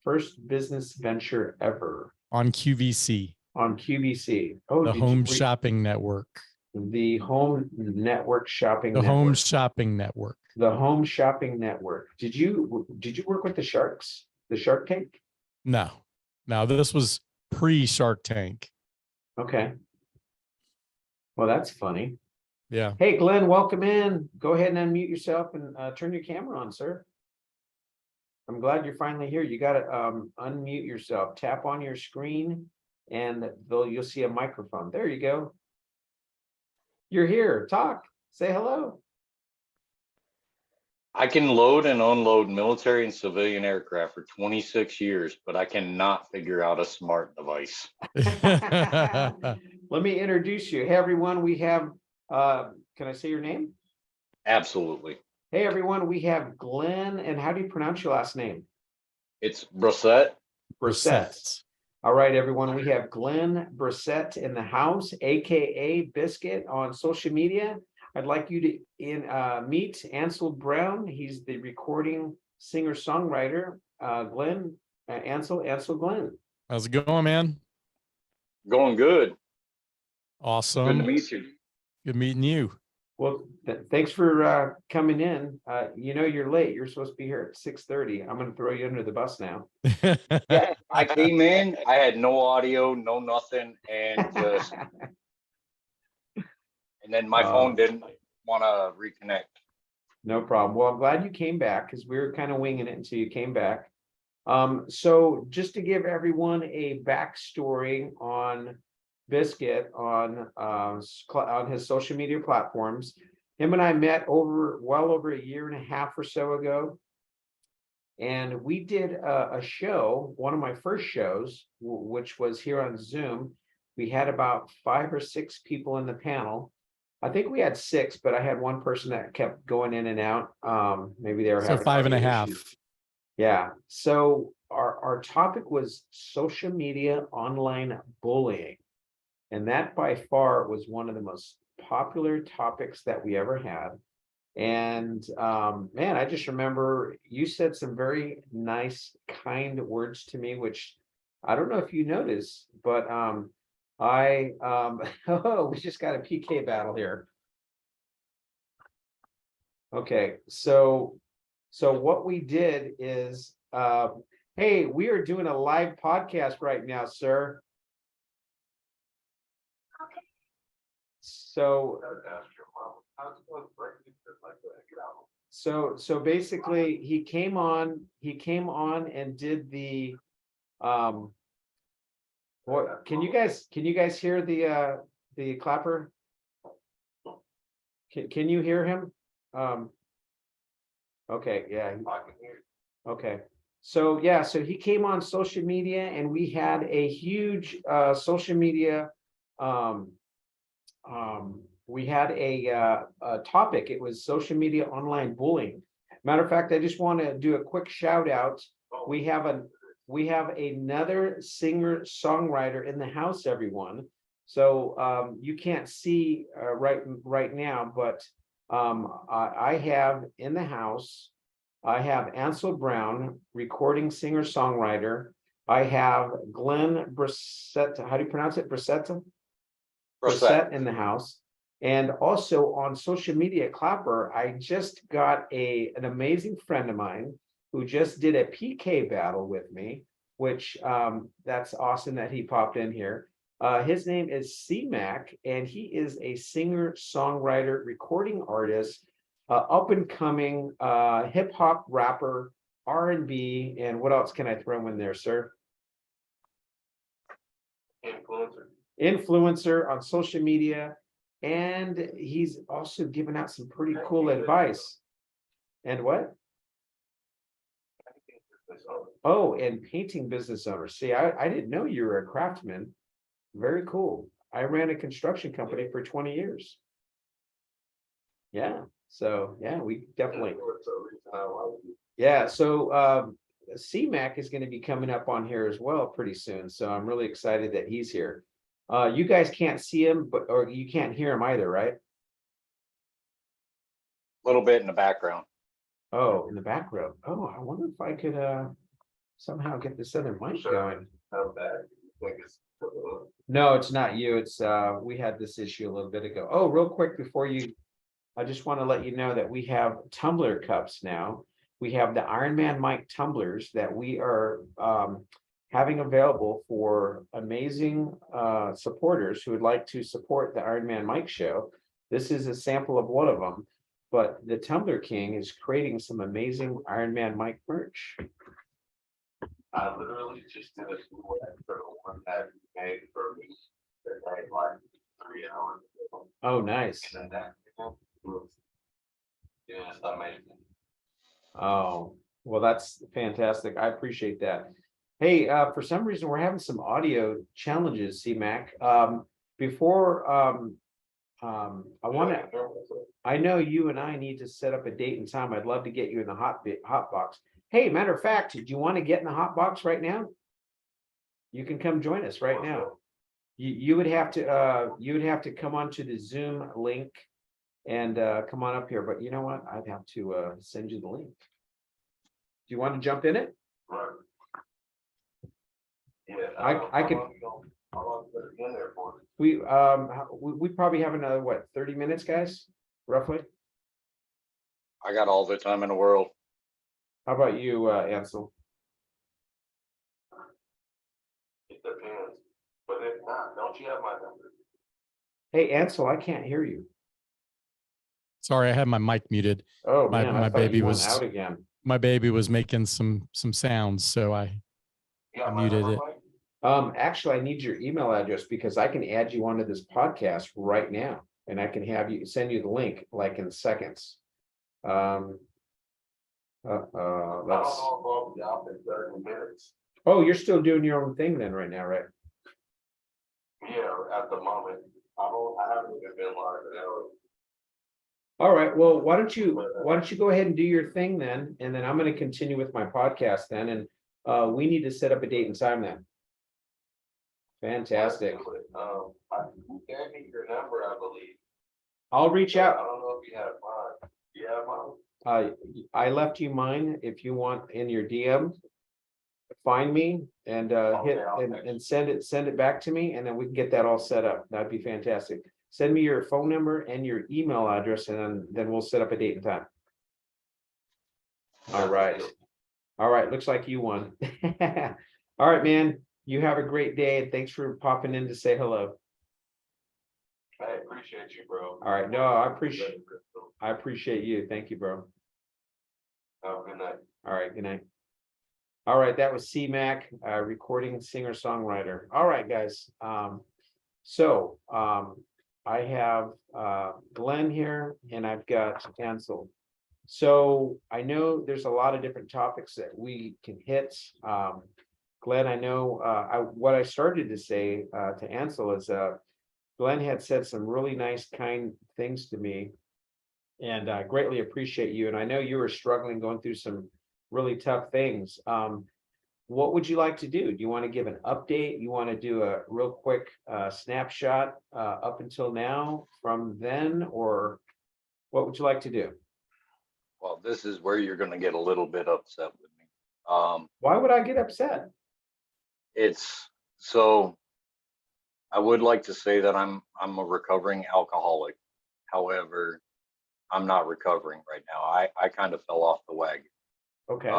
first business venture ever on QVC, on QVC. Oh, the did Home you Shopping Network. the Home Network Shopping The Network. Home Shopping Network. The Home Shopping Network. Did you work with the Sharks? The Shark Tank? No, this was pre-Shark Tank. Okay. Well, that's funny. Yeah. Hey, Glenn, welcome in. Go ahead and unmute yourself and turn your camera on, sir. I'm glad you're finally here. You got to unmute yourself. Tap on your screen and you'll see a microphone. There you go. You're here. Talk. Say hello. I can load and unload military and civilian aircraft for 26 years, but I cannot figure out a smart device. Let me introduce you. Hey, everyone. We have, can I say your name? Absolutely. Hey, everyone. We have Glenn. And how do you pronounce your last name? It's Brissette. Brissette. All right, everyone. We have Glenn Brissette in the house, aka Biscuit, on social media. I'd like you to meet Ansel Brown. He's the recording singer-songwriter. Glenn, Ansel Glenn. How's it going, man? Going good. Awesome. Good to meet you. Good meeting you. Well, thanks for coming in. You know you're late. You're supposed to be here at 6:30. I'm going to throw you under the bus now. Yeah, I came in. I had no audio, no nothing, and just and then my phone didn't want to reconnect. No problem. Well, I'm glad you came back because we were kind of winging it until you came back. So just to give everyone a backstory on Biscuit on his social media platforms, him and I met well over a year and a half or so ago. And we did a show, one of my first shows, which was here on Zoom. We had about 5 or 6 people in the panel. I think we had 6, but I had one person that kept going in and out. Maybe they were So having 5.5. issues. Yeah. So our topic was social media online bullying. And that by far was one of the most popular topics that we ever had. And man, I just remember you said some very nice, kind words to me, which I don't know if you noticed, but oh, we just got a PK battle here. Okay, so what we did is hey, we are doing a live podcast right now, sir. Okay. So basically he came on and did the what can you guys hear the clapper? Can you hear him? Okay, yeah. Okay. So yeah, so he came on social media and we had a huge social media we had a topic. It was social media online bullying. Matter of fact, I just want to do a quick shout out. We have another singer-songwriter in the house, everyone. So you can't see right now, but I have in the house, I have Ansel Brown, recording singer-songwriter. I have Glenn Brissette. How do you pronounce it? Brissette? Brissette in the house. And also on social media, Clapper, I just got an amazing friend of mine who just did a PK battle with me, which that's awesome that he popped in here. His name is C-Mac, and he is a singer, songwriter, recording artist, up and coming hip hop rapper, R&B, and what else can I throw in there, sir? Influencer on social media, and he's also given out some pretty cool advice. And what? Oh, and painting business owner. See, I didn't know you were a craftsman. Very cool. I ran a construction company for 20 years. Yeah, so yeah, we definitely. Yeah, so C-Mac is going to be coming up on here as well pretty soon. So I'm really excited that he's here. You guys can't see him, or you can't hear him either, right? A little bit in the background. Oh, in the background. Oh, I wonder if I could somehow get this other mic going. No, it's not you. It's we had this issue a little bit ago. Oh, real quick before you, I just want to let you know that we have tumbler cups now. We have the Ironman Mike tumblers that we are having available for amazing supporters who would like to support the Ironman Mike show. This is a sample of one of them, but the Tumbler King is creating some amazing Ironman Mike merch. I literally just did a one that made for me that made like 3 hours. Oh, nice. And that was just amazing. Oh, well, that's fantastic. I appreciate that. Hey, for some reason, we're having some audio challenges, C-Mac. Before I know you and I need to set up a date and time. I'd love to get you in the hot box. Hey, matter of fact, do you want to get in the hot box right now? You can come join us right now. You would have to come onto the Zoom link and come on up here. But you know what? I'd have to send you the link. Do you want to jump in it? Right. Yeah, I could. How long put it in there for? We probably have another, what, 30 minutes, guys, roughly. I got all the time in the world. How about you, Ansel? It depends. But if not, don't you have my number? Hey, Ansel, I can't hear you. Sorry, I had my mic muted. Oh My- man, my I thought baby you went was- out again. My baby was making some sounds, so I You got I my muted number, it. Mike? Actually, I need your email address because I can add you onto this podcast right now, and I can have you send you the link like in seconds. I Let's. don't know if I'll be out in 30 minutes. Oh, you're still doing your own thing then, right now, right? Yeah, at the moment. I haven't even been live an hour. All right. Well, why don't you go ahead and do your thing then, and then I'm going to continue with my podcast then, and we need to set up a date and time then. Fantastic. You gave me your number, I believe. I'll reach I out. don't know if you have mine. Do you have mine? I left you mine if you want in your DM. Find me and hit and send it back to me, and then we can get that all set up. That'd be fantastic. Send me your phone number and your email address, and then we'll set up a date and time. All right. All right. Looks like you won. All right, man. You have a great day, and thanks for popping in to say hello. I appreciate you, bro. All right. No, I appreciate you. Thank you, bro. Have a good night. All right. Good night. All right. That was C-Mac, recording singer songwriter. All right, guys. I have Glenn here, and I've got Ansel. So I know there's a lot of different topics that we can hit. Glenn, I know what I started to say to Ansel is Glenn had said some really nice, kind things to me, and I greatly appreciate you. And I know you were struggling, going through some really tough things. What would you like to do? Do you want to give an update? You want to do a real quick snapshot up until now from then, or what would you like to do? Well, this is where you're going to get a little bit upset with me. Why would I get upset? It's so I would like to say that I'm a recovering alcoholic. However, I'm not recovering right now. I kind of fell off the wagon. Okay.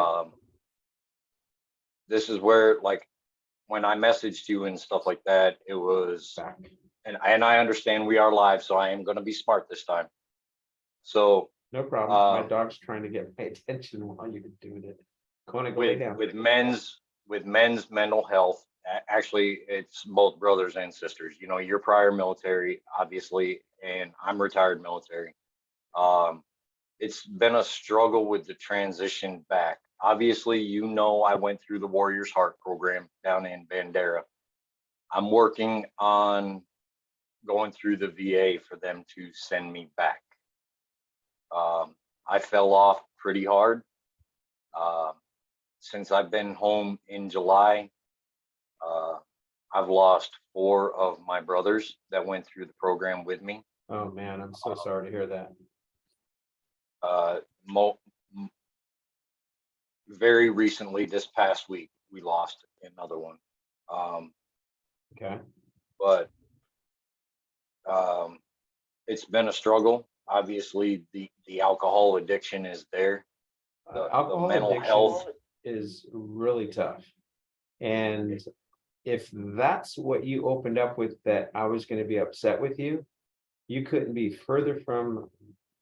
This is where, like, when I messaged you and stuff like that, it was, Back. and I understand we are live, so I am going to be smart this time. So No problem. My Uh, dog's trying to get my attention while you're doing it. Go lay down. with men's mental health, actually, it's both brothers and sisters. You know, you're prior military, obviously, and I'm retired military. It's been a struggle with the transition back. Obviously, you know, I went through the Warriors Heart program down in Bandera. I'm working on going through the VA for them to send me back. I fell off pretty hard. Since I've been home in July, I've lost 4 of my brothers that went through the program with me. Oh, man, I'm so sorry to hear that. Very recently, this past week, we lost another one. Okay. But it's been a struggle. Obviously, the alcohol addiction is there. The Alcohol mental addiction health. is really tough. And if that's what you opened up with, that I was going to be upset with you, you couldn't be further from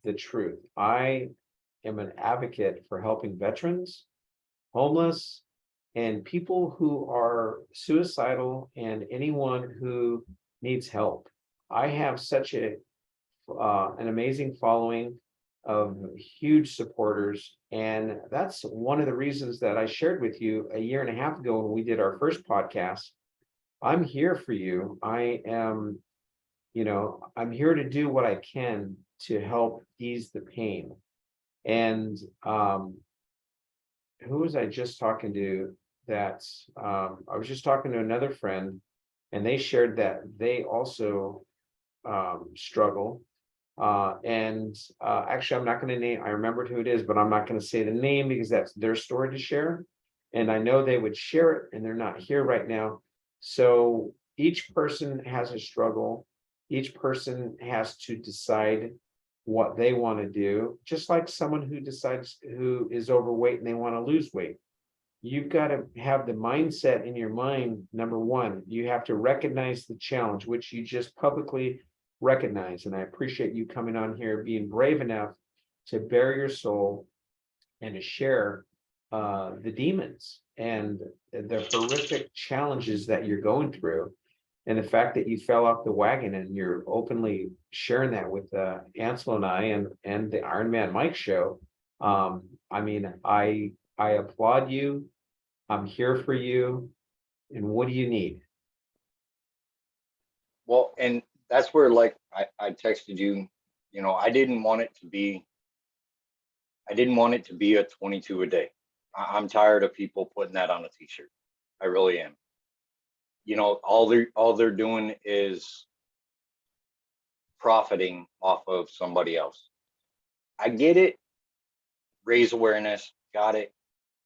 the truth. I am an advocate for helping veterans, homeless, and people who are suicidal, and anyone who needs help. I have such an amazing following of huge supporters, and that's one of the reasons that I shared with you a year and a half ago when we did our first podcast. I'm here for you. I am, I'm here to do what I can to help ease the pain. And who was I just talking to? That I was just talking to another friend, and they shared that they also struggle. Actually, I'm not going to name, I remembered who it is, but I'm not going to say the name because that's their story to share. And I know they would share it, and they're not here right now. So each person has a struggle. Each person has to decide what they want to do, just like someone who decides who is overweight and they want to lose weight. You've got to have the mindset in your mind. Number one, you have to recognize the challenge, which you just publicly recognize. And I appreciate you coming on here, being brave enough to bare your soul and to share the demons and the horrific challenges that you're going through. And the fact that you fell off the wagon and you're openly sharing that with Ansel and I and the Ironman Mike show. I mean, I applaud you. I'm here for you. And what do you need? Well, and that's where, like, I texted you, I didn't want it to be a 22 a day. I'm tired of people putting that on a t-shirt. I really am. All they're doing is profiting off of somebody else. I get it. Raise awareness. Got it.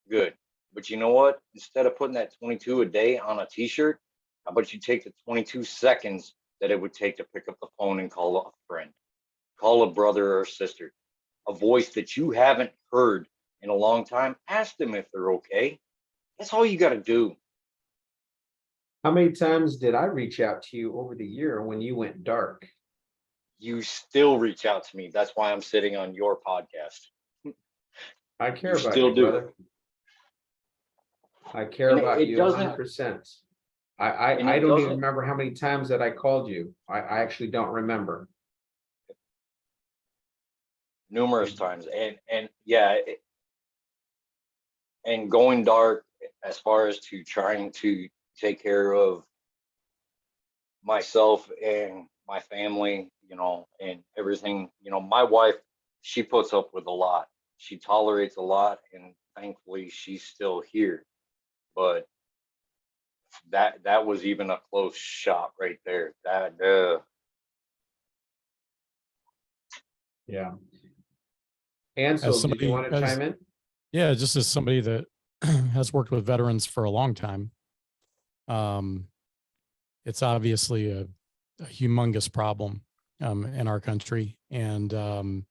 Good. But you know what? Instead of putting that 22 a day on a t-shirt, how about you take the 22 seconds that it would take to pick up the phone and call a friend, call a brother or sister, a voice that you haven't heard in a long time. Ask them if they're okay. That's all you got to do. How many times did I reach out to you over the year when you went dark? You still reach out to me. That's why I'm sitting on your podcast. I care You about still you, do. brother. I care And about it you doesn't- 100%. and I it don't even doesn't- remember how many times that I called you. I actually don't remember. Numerous times. And yeah, and going dark as far as to trying to take care of myself and my family, and everything. My wife, she puts up with a lot. She tolerates a lot, and thankfully she's still here. But that was even a close shot right there. Yeah. Ansel, did you want to chime in? Yeah, just as somebody that has worked with veterans for a long time, it's obviously a humongous problem in our country. And, I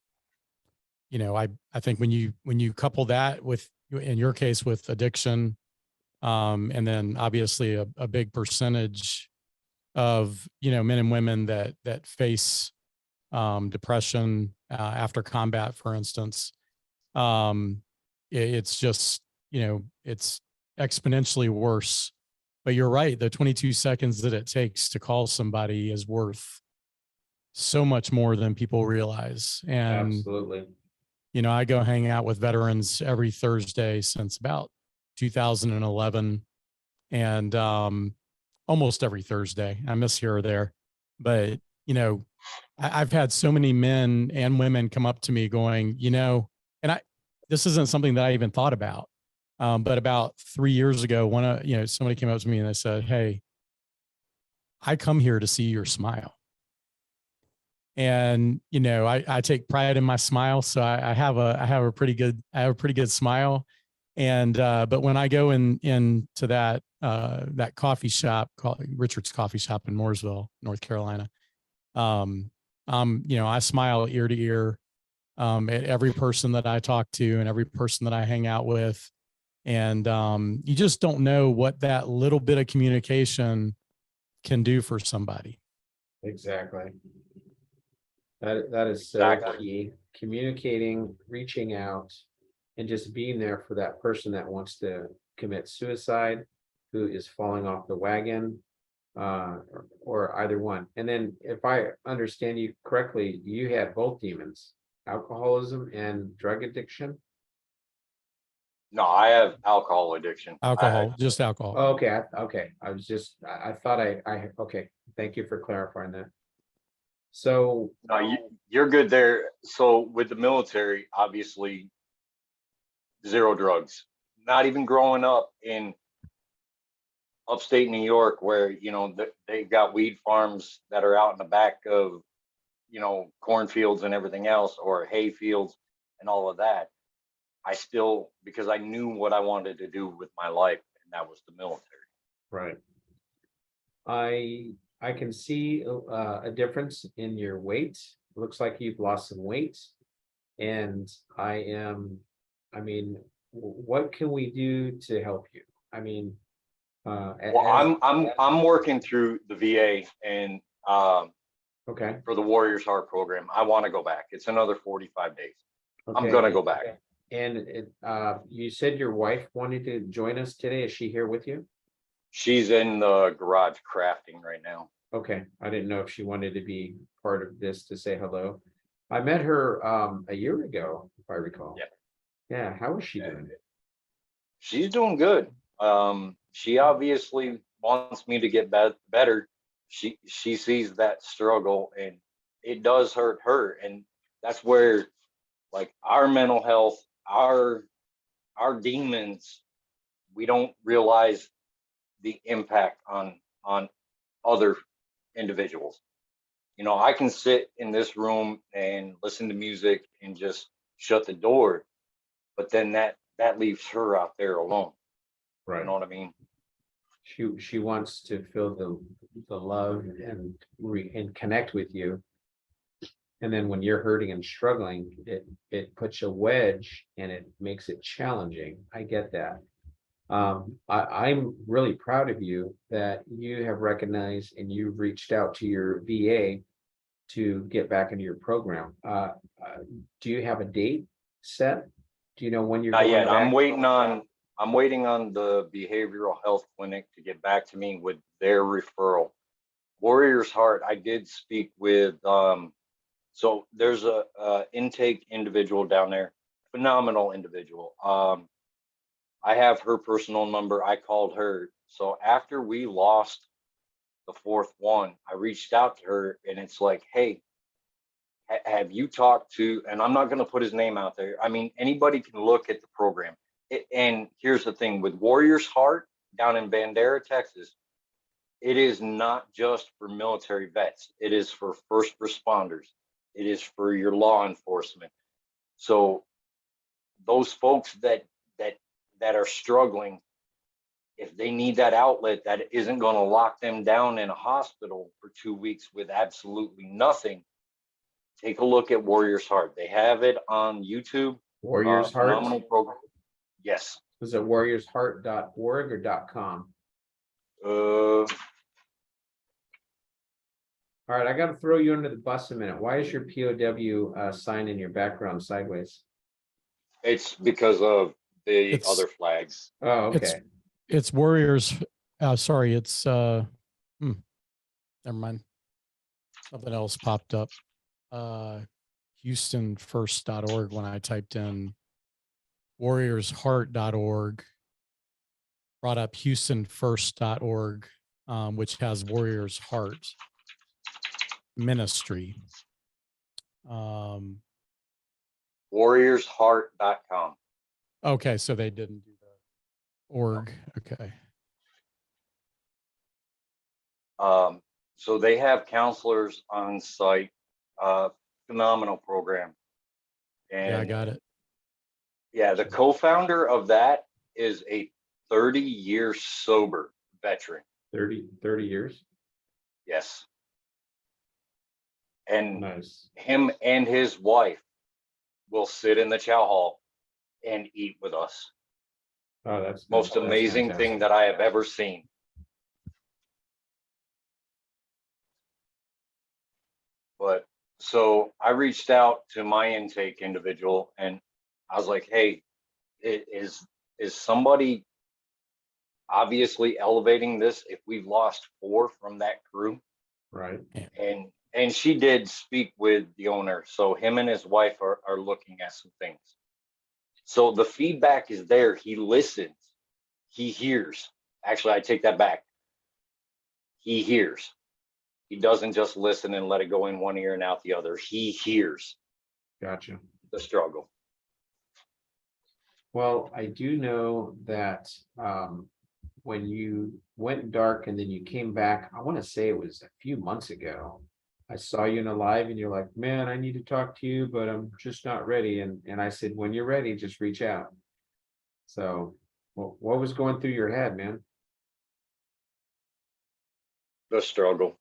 think when you couple that with, in your case, with addiction, And then obviously a big percentage of, men and women that face depression after combat, for instance. It's just, it's exponentially worse. But you're right, the 22 seconds that it takes to call somebody is worth so much more than people realize. And, Absolutely. I go hang out with veterans every Thursday since about 2011, and almost every Thursday. I miss here or there. But, I've had so many men and women come up to me going, and this isn't something that I even thought about. But about 3 years ago, somebody came up to me and they said, "Hey, I come here to see your smile." And, I take pride in my smile. So I have a pretty good smile. And, but when I go into that coffee shop called Richard's Coffee Shop in Mooresville, North Carolina, I smile ear to ear, at every person that I talk to and every person that I hang out with. And, you just don't know what that little bit of communication can do for somebody. Exactly. That is so Exactly. key. Communicating, reaching out, and just being there for that person that wants to commit suicide, who is falling off the wagon, or either one. And then, if I understand you correctly, you had both demons, alcoholism and drug addiction. No, I have alcohol addiction. Alcohol, just alcohol. Oh, okay, okay. I thought okay. Thank you for clarifying that. So, No, you're good there. So with the military, obviously, zero drugs. Not even growing up in upstate New York, where they got weed farms that are out in the back of cornfields and everything else, or hay fields and all of that. I still, because I knew what I wanted to do with my life, and that was the military. right. I can see a difference in your weight. Looks like you've lost some weight. And what can we do to help you? Well, I'm working through the VA, and okay. for the Warriors Heart program, I want to go back. It's another 45 days. I'm Okay. gonna go back. And you said your wife wanted to join us today. Is she here with you? She's in the garage crafting right now. Okay, I didn't know if she wanted to be part of this to say hello. I met her a year ago, if I recall. Yeah. Yeah, how is she doing? She's doing good. She obviously wants me to get better. She sees that struggle, and it does hurt her. And that's where, like, our mental health, our demons, we don't realize the impact on other individuals. I can sit in this room and listen to music and just shut the door, but then that leaves her out there alone. Right. You know what I mean? She wants to feel the love and connect with you. And then when you're hurting and struggling, it puts a wedge and it makes it challenging. I get that. I'm really proud of you that you have recognized and you've reached out to your VA to get back into your program. Do you have a date set? Do you know when you're Not going yet. back? I'm waiting on the behavioral health clinic to get back to me with their referral. Warriors Heart, I did speak with, so there's a intake individual down there, phenomenal individual. I have her personal number. I called her. So after we lost the fourth one, I reached out to her, and it's like, hey, have you talked to, and I'm not going to put his name out there. I mean, anybody can look at the program. And here's the thing with Warriors Heart down in Bandera, Texas, it is not just for military vets. It is for first responders. It is for your law enforcement. So those folks that are struggling, if they need that outlet that isn't going to lock them down in a hospital for 2 weeks with absolutely nothing, take a look at Warriors Heart. They have it on YouTube. Warriors Heart. Phenomenal program. Yes. Was it warriorsheart.org or .com? Uh, All right, I got to throw you under the bus a minute. Why is your POW sign in your background sideways? it's because of the It's- other flags. Oh, It's- okay. It's Warriors. Sorry, it's never mind. Something else popped up. HoustonFirst.org when I typed in warriorsheart.org, brought up HoustonFirst.org, which has Warriors Heart Ministry. Warriorsheart.com. Okay, so they didn't do the org. Okay. So they have counselors on site, phenomenal program. And Yeah, I got it. yeah, the co-founder of that is a 30-year sober veteran. 30 years. Yes. And Nice. him and his wife will sit in the chow hall and eat with us. Oh, that's Most that's amazing fantastic. thing that I have ever seen. But so I reached out to my intake individual and I was like, hey, is somebody obviously elevating this if we've lost 4 from that crew? Right. And she did speak with the owner. So him and his wife are looking at some things. So the feedback is there. He listens. He hears. Actually, I take that back. He hears. He doesn't just listen and let it go in one ear and out the other. He hears Gotcha. the struggle. Well, I do know that when you went dark and then you came back, I want to say it was a few months ago. I saw you in a live and you're like, man, I need to talk to you, but I'm just not ready. And I said, when you're ready, just reach out. So what was going through your head, man? The struggle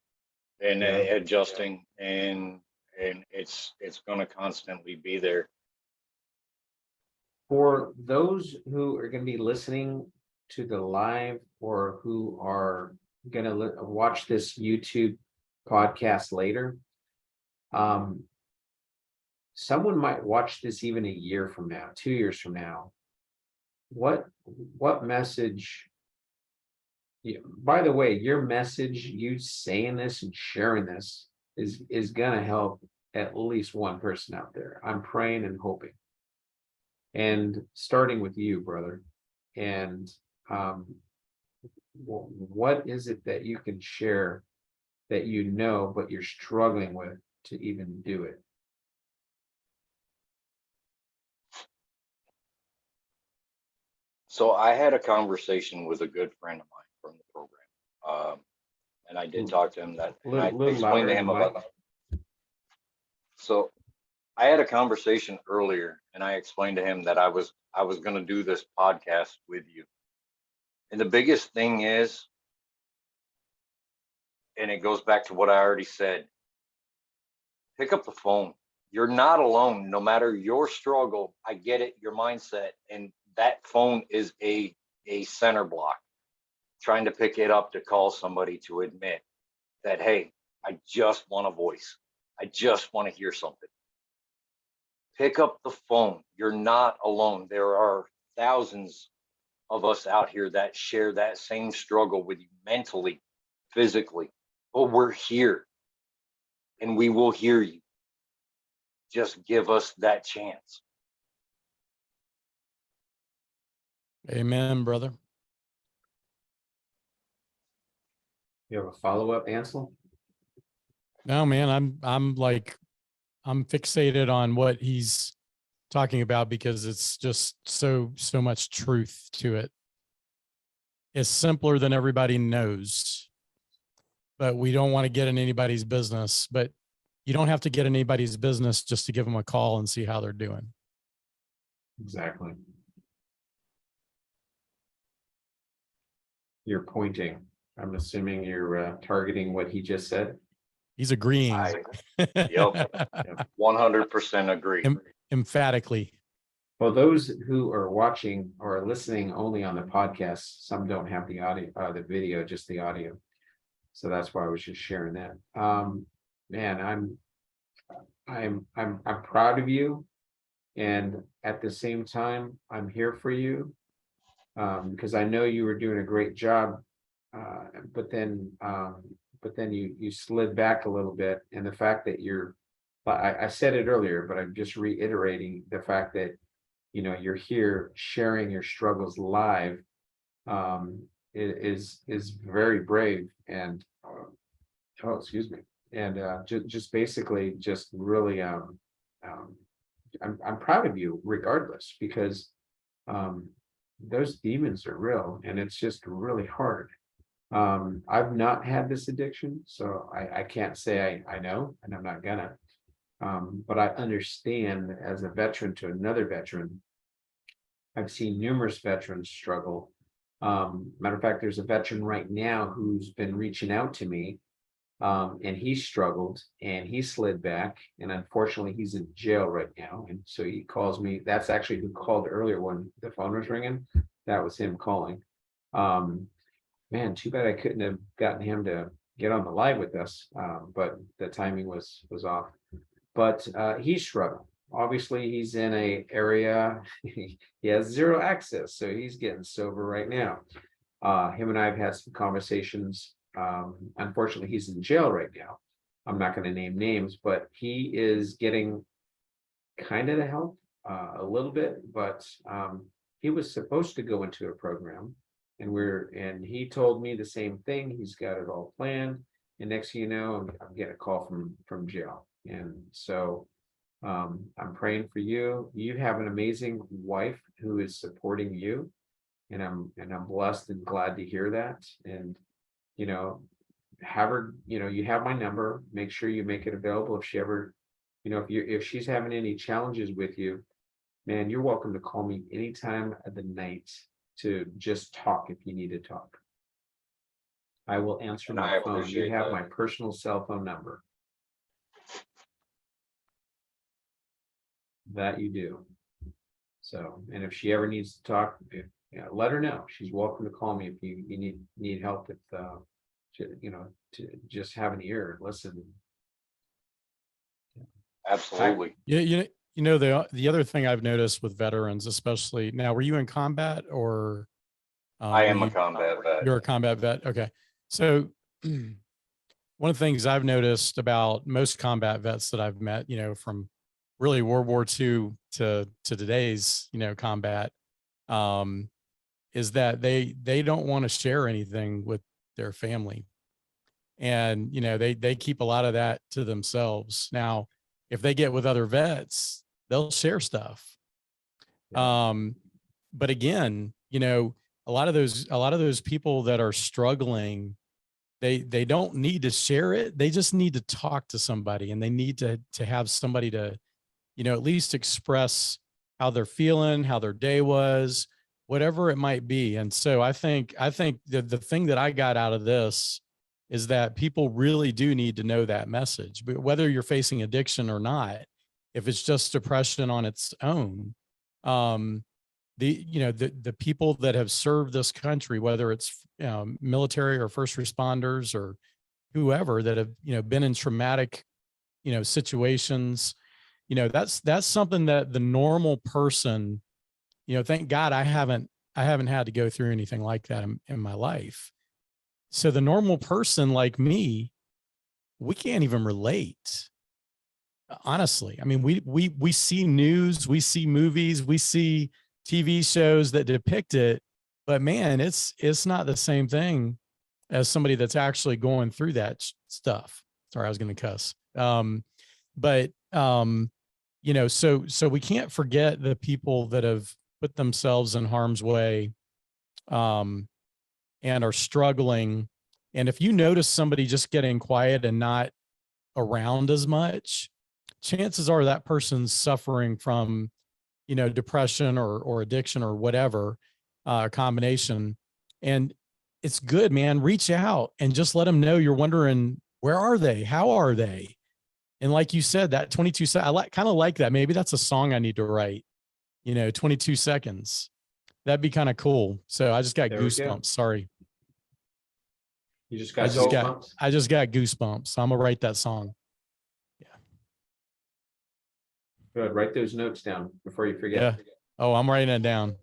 and Yeah. adjusting and it's going to constantly be there. For those who are going to be listening to the live or who are going to watch this YouTube podcast later, someone might watch this even a year from now, 2 years from now. What message? By the way, your message, you saying this and sharing this is going to help at least one person out there. I'm praying and hoping. And starting with you, brother. And what is it that you can share that you know, but you're struggling with to even do it? So I had a conversation with a good friend of mine from the program. And I did talk to him that and I explained to him about that. So I had a conversation earlier and I explained to him that I was going to do this podcast with you. And the biggest thing is, and it goes back to what I already said, pick up the phone. You're not alone. No matter your struggle, I get it, your mindset. And that phone is a center block. Trying to pick it up to call somebody to admit that, hey, I just want a voice. I just want to hear something. Pick up the phone. You're not alone. There are thousands of us out here that share that same struggle with you mentally, physically, but we're here and we will hear you. Just give us that chance. Amen, brother. You have a follow-up, Ansel? No, man, I'm fixated on what he's talking about because it's just so much truth to it. It's simpler than everybody knows, but we don't want to get in anybody's business. But you don't have to get in anybody's business just to give them a call and see how they're doing. Exactly. You're pointing. I'm assuming you're targeting what he just said. He's agreeing. Yep. 100% agree. Emphatically. Well, those who are watching or listening only on the podcast, some don't have the audio, the video, just the audio. So that's why I was just sharing that. Man, I'm proud of you. And at the same time, I'm here for you. Because I know you were doing a great job. But then you slid back a little bit. And the fact that I said it earlier, but I'm just reiterating the fact that, you know, you're here sharing your struggles live, is very brave. And oh, excuse me. And just basically just really I'm proud of you regardless, because those demons are real and it's just really hard. I've not had this addiction, so I can't say I know, and I'm not gonna. But I understand as a veteran to another veteran. I've seen numerous veterans struggle. Matter of fact, there's a veteran right now who's been reaching out to me, and he struggled and he slid back, and unfortunately he's in jail right now. And so he calls me. That's actually who called earlier when the phone was ringing. That was him calling. Man, too bad I couldn't have gotten him to get on the live with us, but the timing was off. But he struggled. Obviously, he's in a area he has zero access, so he's getting sober right now. Him and I have had some conversations. Unfortunately, he's in jail right now. I'm not going to name names, but he is getting kind of the help a little bit. But he was supposed to go into a program, and he told me the same thing. He's got it all planned, and next thing you know, I'm getting a call from jail. And so I'm praying for you. You have an amazing wife who is supporting you, and I'm blessed and glad to hear that. And you know, have her, you know, you have my number. Make sure you make it available if she ever, you know, if she's having any challenges with you, man, you're welcome to call me anytime of the night to just talk if you need to talk. I will answer my phone. You have my personal cell phone number. That you do. So, and if she ever needs to talk, let her know. She's welcome to call me if you need help with, you know, to just have an ear and listen. Absolutely. Yeah, you know the other thing I've noticed with veterans, especially now, were you in combat or? I am a combat vet. You're a combat vet. Okay, so one of the things I've noticed about most combat vets that I've met, you know, from really World War II to today's, you know, combat, is that they don't want to share anything with their family. And, you know, they keep a lot of that to themselves. Now, if they get with other vets, they'll share stuff. But again, you know, a lot of those people that are struggling, they don't need to share it. They just need to talk to somebody, and they need to have somebody to, you know, at least express how they're feeling, how their day was, whatever it might be. And so I think the thing that I got out of this is that people really do need to know that message. But whether you're facing addiction or not, if it's just depression on its own, the people that have served this country, whether it's military or first responders or whoever that have, you know, been in traumatic, you know, situations, you know, that's something that the normal person, you know, thank God I haven't had to go through anything like that in my life. So the normal person like me, we can't even relate. Honestly, I mean, we see news, we see movies, we see TV shows that depict it, but man, it's not the same thing as somebody that's actually going through that stuff. Sorry, I was going to cuss. You know, so we can't forget the people that have put themselves in harm's way, and are struggling. And if you notice somebody just getting quiet and not around as much, chances are that person's suffering from, you know, depression or addiction or whatever, combination. And it's good, man. Reach out and just let them know you're wondering, where are they? How are they? And like you said, that 22, I kind of like that. Maybe that's a song I need to write. 22 seconds. That'd be kind of cool. So I just got There we go. goosebumps. Sorry. You just I got just goosebumps? got goosebumps. So I'm gonna write that song. Good, write those notes down before you forget. Yeah. Oh, I'm writing it down.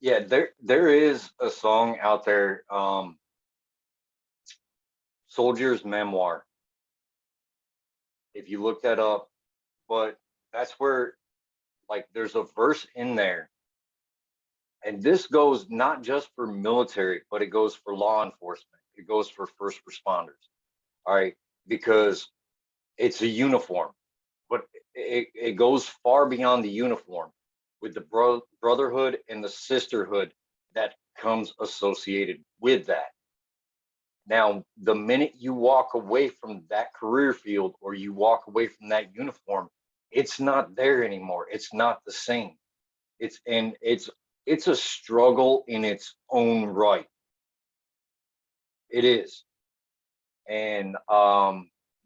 Yeah, there is a song out there, Soldier's Memoir. If you look that up, but that's where, like, there's a verse in there, and this goes not just for military, but it goes for law enforcement. It goes for first responders. All right, because it's a uniform, but it goes far beyond the uniform with the brotherhood and the sisterhood that comes associated with that. Now, the minute you walk away from that career field or you walk away from that uniform, it's not there anymore. It's not the same. It's a struggle in its own right. It is. And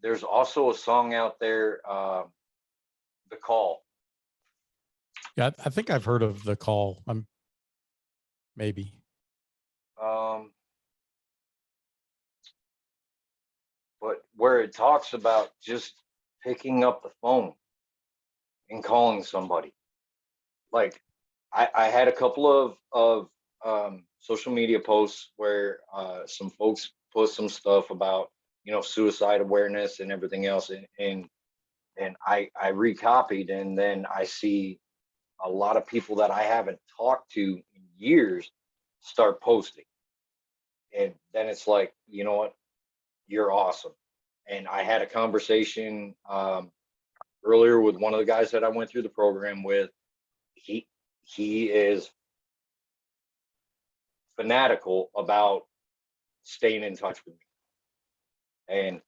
there's also a song out there, The Call. Yeah, I think I've heard of The Call. Maybe. But where it talks about just picking up the phone and calling somebody. Like, I had a couple of social media posts where some folks put some stuff about, suicide awareness and everything else, and I recopied, and then I see a lot of people that I haven't talked to in years start posting, and then it's like, you know what, you're awesome. And I had a conversation earlier with one of the guys that I went through the program with. He is fanatical about staying in touch with me. And,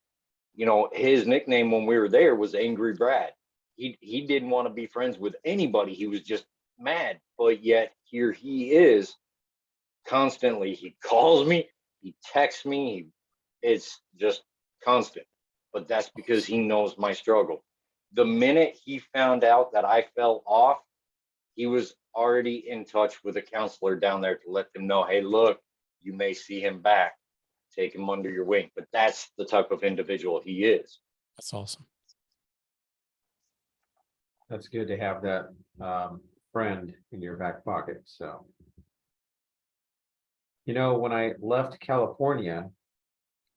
his nickname when we were there was Angry Brad. He didn't want to be friends with anybody. He was just mad. But yet here he is constantly. He calls me, he texts me. It's just constant. But that's because he knows my struggle. The minute he found out that I fell off, he was already in touch with a counselor down there to let them know, hey, look, you may see him back. Take him under your wing. But that's the type of individual he is. That's awesome. That's good to have that friend in your back pocket. So, when I left California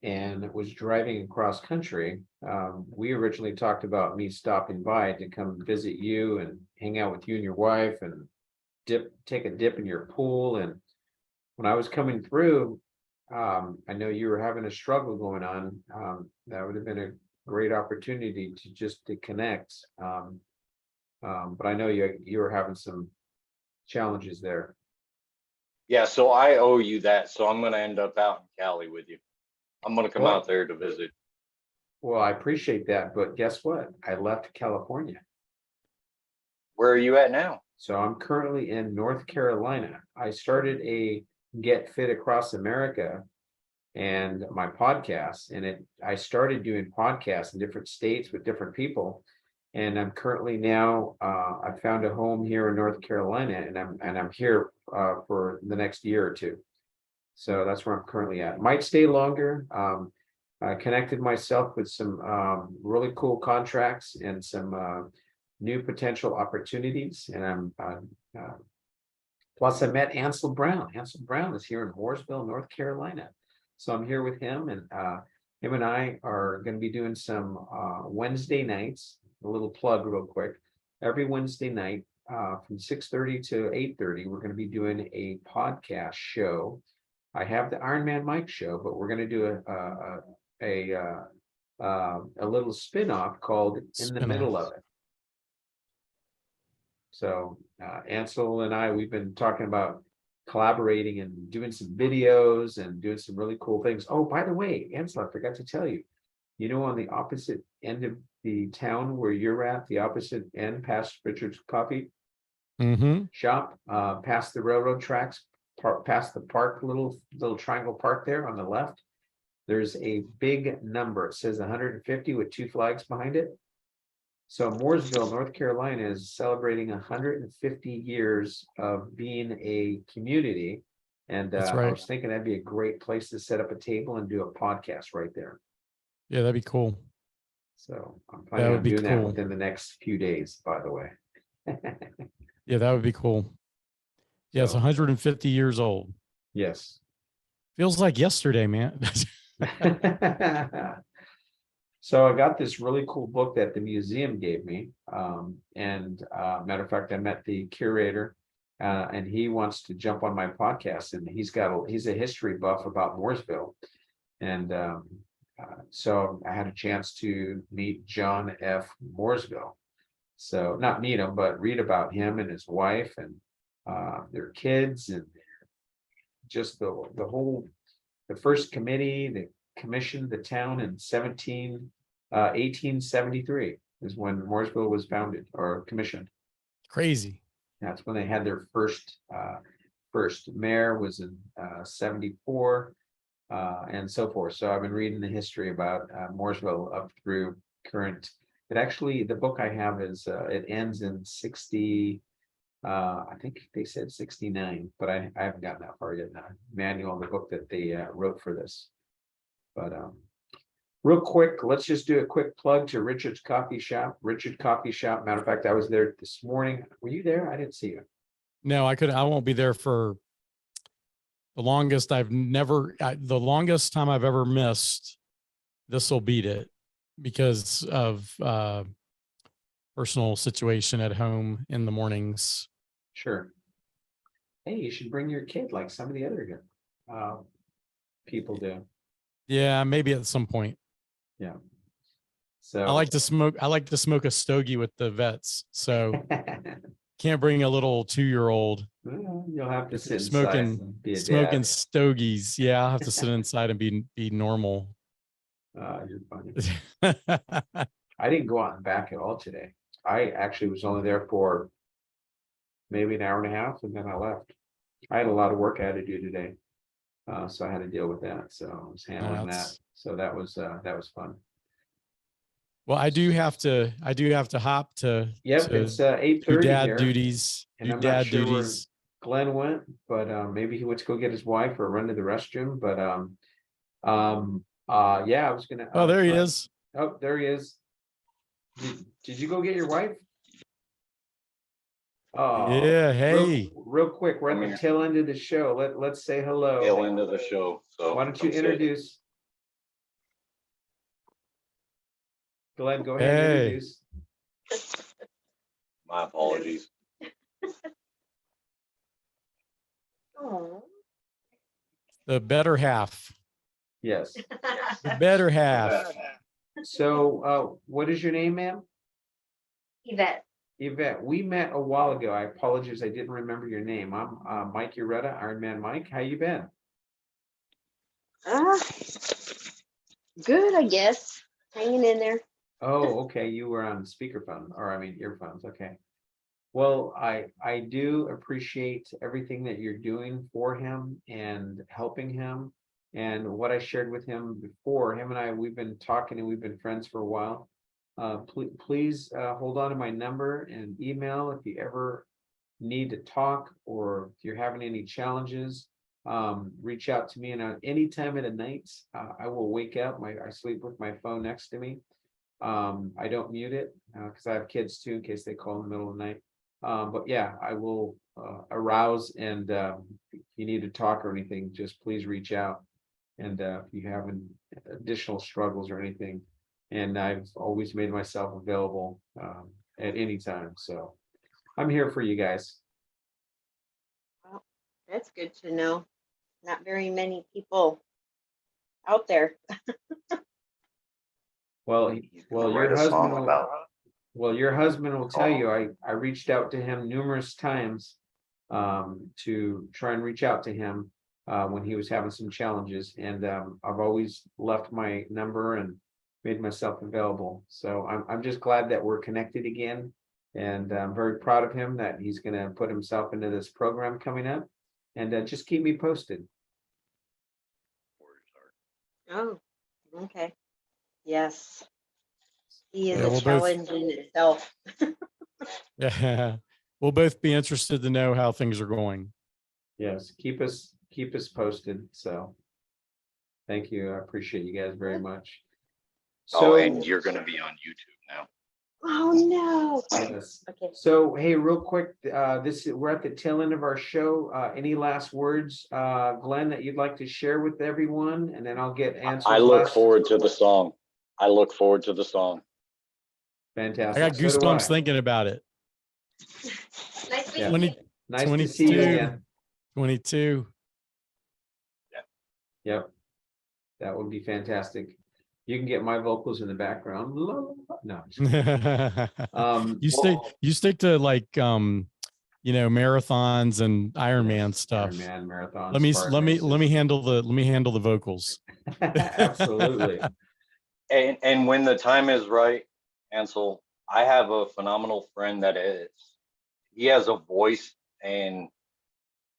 and was driving across country, we originally talked about me stopping by to come visit you and hang out with you and your wife and take a dip in your pool. And when I was coming through, I know you were having a struggle going on. That would have been a great opportunity to connect. But I know you were having some challenges there. Yeah, so I owe you that. So I'm going to end up out in Cali with you. I'm going to come out there to visit. Well, I appreciate that, but guess what? I left California. Where are you at now? So I'm currently in North Carolina. I started a Get Fit Across America and my podcast, and I started doing podcasts in different states with different people. And I'm currently now, I found a home here in North Carolina, and I'm here for the next year or two. So that's where I'm currently at. Might stay longer. I connected myself with some really cool contracts and some new potential opportunities. And plus I met Ansel Brown. Ansel Brown is here in Mooresville, North Carolina. So I'm here with him, and him and I are going to be doing some Wednesday nights. A little plug real quick. Every Wednesday night from 6:30 to 8:30, we're going to be doing a podcast show. I have the Ironman Mike show, but we're going to do a little spin-off called In the Middle of It. So Ansel and I, we've been talking about collaborating and doing some videos and doing some really cool things. Oh, by the way, Ansel, I forgot to tell you, on the opposite end of the town where you're at, the opposite end past Richard's Coffee Shop, past the railroad tracks, past the park, little triangle park there on the left, there's a big number. It says 150 with 2 flags behind it. So Mooresville, North Carolina is celebrating 150 years of being a community. And That's I right. was thinking that'd be a great place to set up a table and do a podcast right there. Yeah, that'd be cool. So I'm That planning would on be doing that cool. within the next few days, by the way. Yeah, that would be cool. Yeah, it's So, 150 years old. yes. Feels like yesterday, man. So I got this really cool book that the museum gave me. Matter of fact, I met the curator and he wants to jump on my podcast, and he's a history buff about Mooresville. And so I had a chance to meet John F. Mooresville. So not meet him, but read about him and his wife and their kids, and just the first committee that commissioned the town in 1873 is when Mooresville was founded or commissioned. Crazy. That's when they had their first mayor was in 74 and so forth. So I've been reading the history about Mooresville up through current. It actually, the book I have is it ends in 60. I think they said 69, but I haven't gotten that far yet. Manual, the book that they wrote for this. But real quick, let's just do a quick plug to Richard's Coffee Shop. Richard Coffee Shop. Matter of fact, I was there this morning. Were you there? I didn't see you. No, I won't be there for the longest. The longest time I've ever missed. This will beat it because of personal situation at home in the mornings. Sure. Hey, you should bring your kid like some of the other people do. Yeah, maybe at some point. Yeah. So I like to smoke a stogie with the vets. So can't bring a little 2-year-old. You'll have to If sit you're inside smoking and be a smoking dad. stogies. Yeah, I'll have to sit inside and be normal. You're funny. I didn't go out and back at all today. I actually was only there for maybe an hour and a half, and then I left. I had a lot of work I had to do today, so I had to deal with that. So I was handling that. So that was fun. Well, I do have to hop to Yep, it's 8:30 do dad here, duties. and Do I'm not dad sure where duties. Glenn went, but maybe he went to go get his wife or run to the restroom. But yeah, I was gonna. Oh, there he is. Oh, there he is. Did you go get your wife? Oh, Yeah, hey. real quick, we're at the tail end of the show. Let's say hello. Tail end of the show. So Why don't you come sit. introduce? Glenn, go ahead and Hey. introduce. My apologies. The better half. Yes. The better half. So what is your name, ma'am? Yvette. Yvette. We met a while ago. I apologize, I didn't remember your name. I'm mikeurueta, Ironman Mike. How you been? Good, I guess. Hanging in there. Oh, okay. You were on speakerphone, or I mean earphones. Okay. Well, I do appreciate everything that you're doing for him and helping him. And what I shared with him before, him and I, we've been talking and we've been friends for a while. Please hold on to my number and email if you ever need to talk, or if you're having any challenges. Reach out to me, and any time of the night, I will wake up. I sleep with my phone next to me. I don't mute it because I have kids too, in case they call in the middle of the night. But yeah, I will arouse, and if you need to talk or anything, just please reach out. And if you have additional struggles or anything, and I've always made myself available at any time. So I'm here for you guys. Well, that's good to know. Not very many people out there. Well, Write a song about your husband will tell you, I reached out to him numerous times to try and reach out to him when he was having some challenges. And I've always left my number and made myself available. So I'm just glad that we're connected again. And I'm very proud of him that he's going to put himself into this program coming up. And just keep me posted. Oh, okay. Yes. He is Yeah, a we'll both- challenge in itself. Yeah. We'll both be interested to know how things are going. Yes, keep us posted. So thank you. I appreciate you guys very much. Oh, So, and you're going to be on YouTube now. Oh, no. yes. Okay. So, hey, real quick, we're at the tail end of our show. Any last words, Glenn, that you'd like to share with everyone? And then I'll get answers. I look forward to the song. I look forward to the song. Fantastic. I got So do goosebumps I. thinking about it. Nice Yeah. meeting you. Nice to see you 22. again. 22. Yep. That would be fantastic. You can get my vocals in the background. No. You stick to like marathons and Ironman stuff. Ironman, marathon. Let me Spartan handle the vocals. races. Absolutely. And when the time is right, Ansel, I have a phenomenal friend he has a voice, and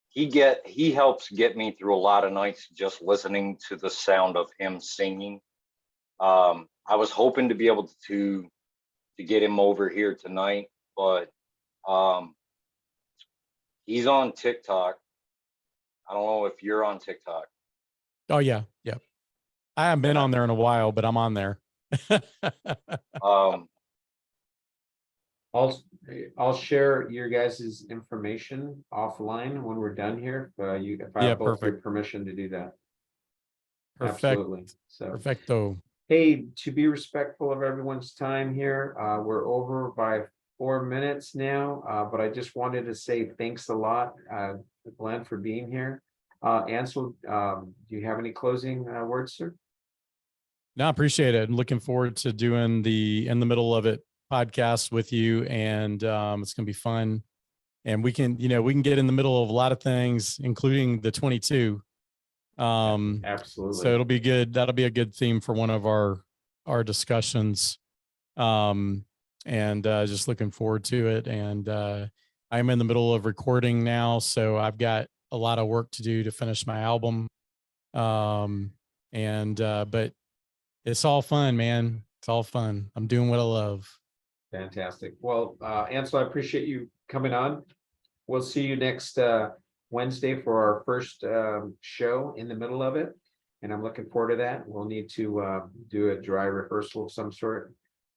he helps get me through a lot of nights just listening to the sound of him singing. I was hoping to be able to get him over here tonight, but he's on TikTok. I don't know if you're on TikTok. Oh yeah. I haven't been on there in a while, but I'm on there. I'll share your guys' information offline when we're done here. If I Yeah, have both your perfect. permission to do that. Perfect. Absolutely. So, Perfecto. hey, to be respectful of everyone's time here, we're over by 4 minutes now, but I just wanted to say thanks a lot, Glenn, for being here. Ansel, do you have any closing words, sir? No, I appreciate it. I'm looking forward to doing the In the Middle of It podcast with you, and it's going to be fun. And we can get in the middle of a lot of things, including the 22. Absolutely. So it'll be good. That'll be a good theme for one of our discussions. And just looking forward to it. And I'm in the middle of recording now, so I've got a lot of work to do to finish my album. But it's all fun, man. It's all fun. I'm doing what I love. Fantastic. Well, Ansel, I appreciate you coming on. We'll see you next Wednesday for our first show in the middle of it. And I'm looking forward to that. We'll need to do a dry rehearsal of some sort,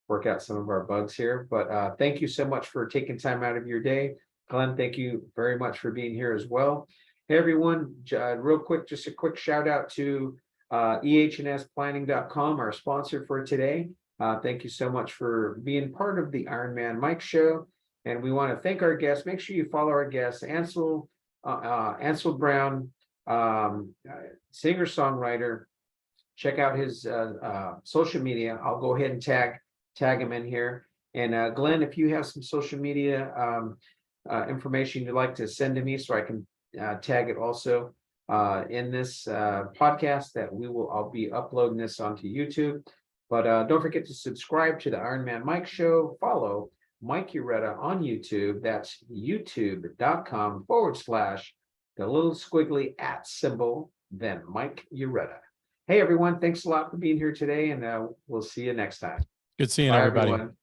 work out some of our bugs here. But thank you so much for taking time out of your day. Glenn, thank you very much for being here as well. Hey, everyone, real quick, just a quick shout out to ehnsplanning.com, our sponsor for today. Thank you so much for being part of the Ironman Mike Show. And we want to thank our guests. Make sure you follow our guests, Ansel Brown, singer-songwriter. Check out his social media. I'll go ahead and tag him in here. And Glenn, if you have some social media information you'd like to send to me so I can tag it also in this podcast I'll be uploading this onto YouTube. But don't forget to subscribe to the Ironman Mike Show. Follow mikeurueta on YouTube. That's youtube.com/the little squiggly @ symbol, then mikeurueta. Hey, everyone. Thanks a lot for being here today. And we'll see you next time. Good seeing Bye, everybody. everyone.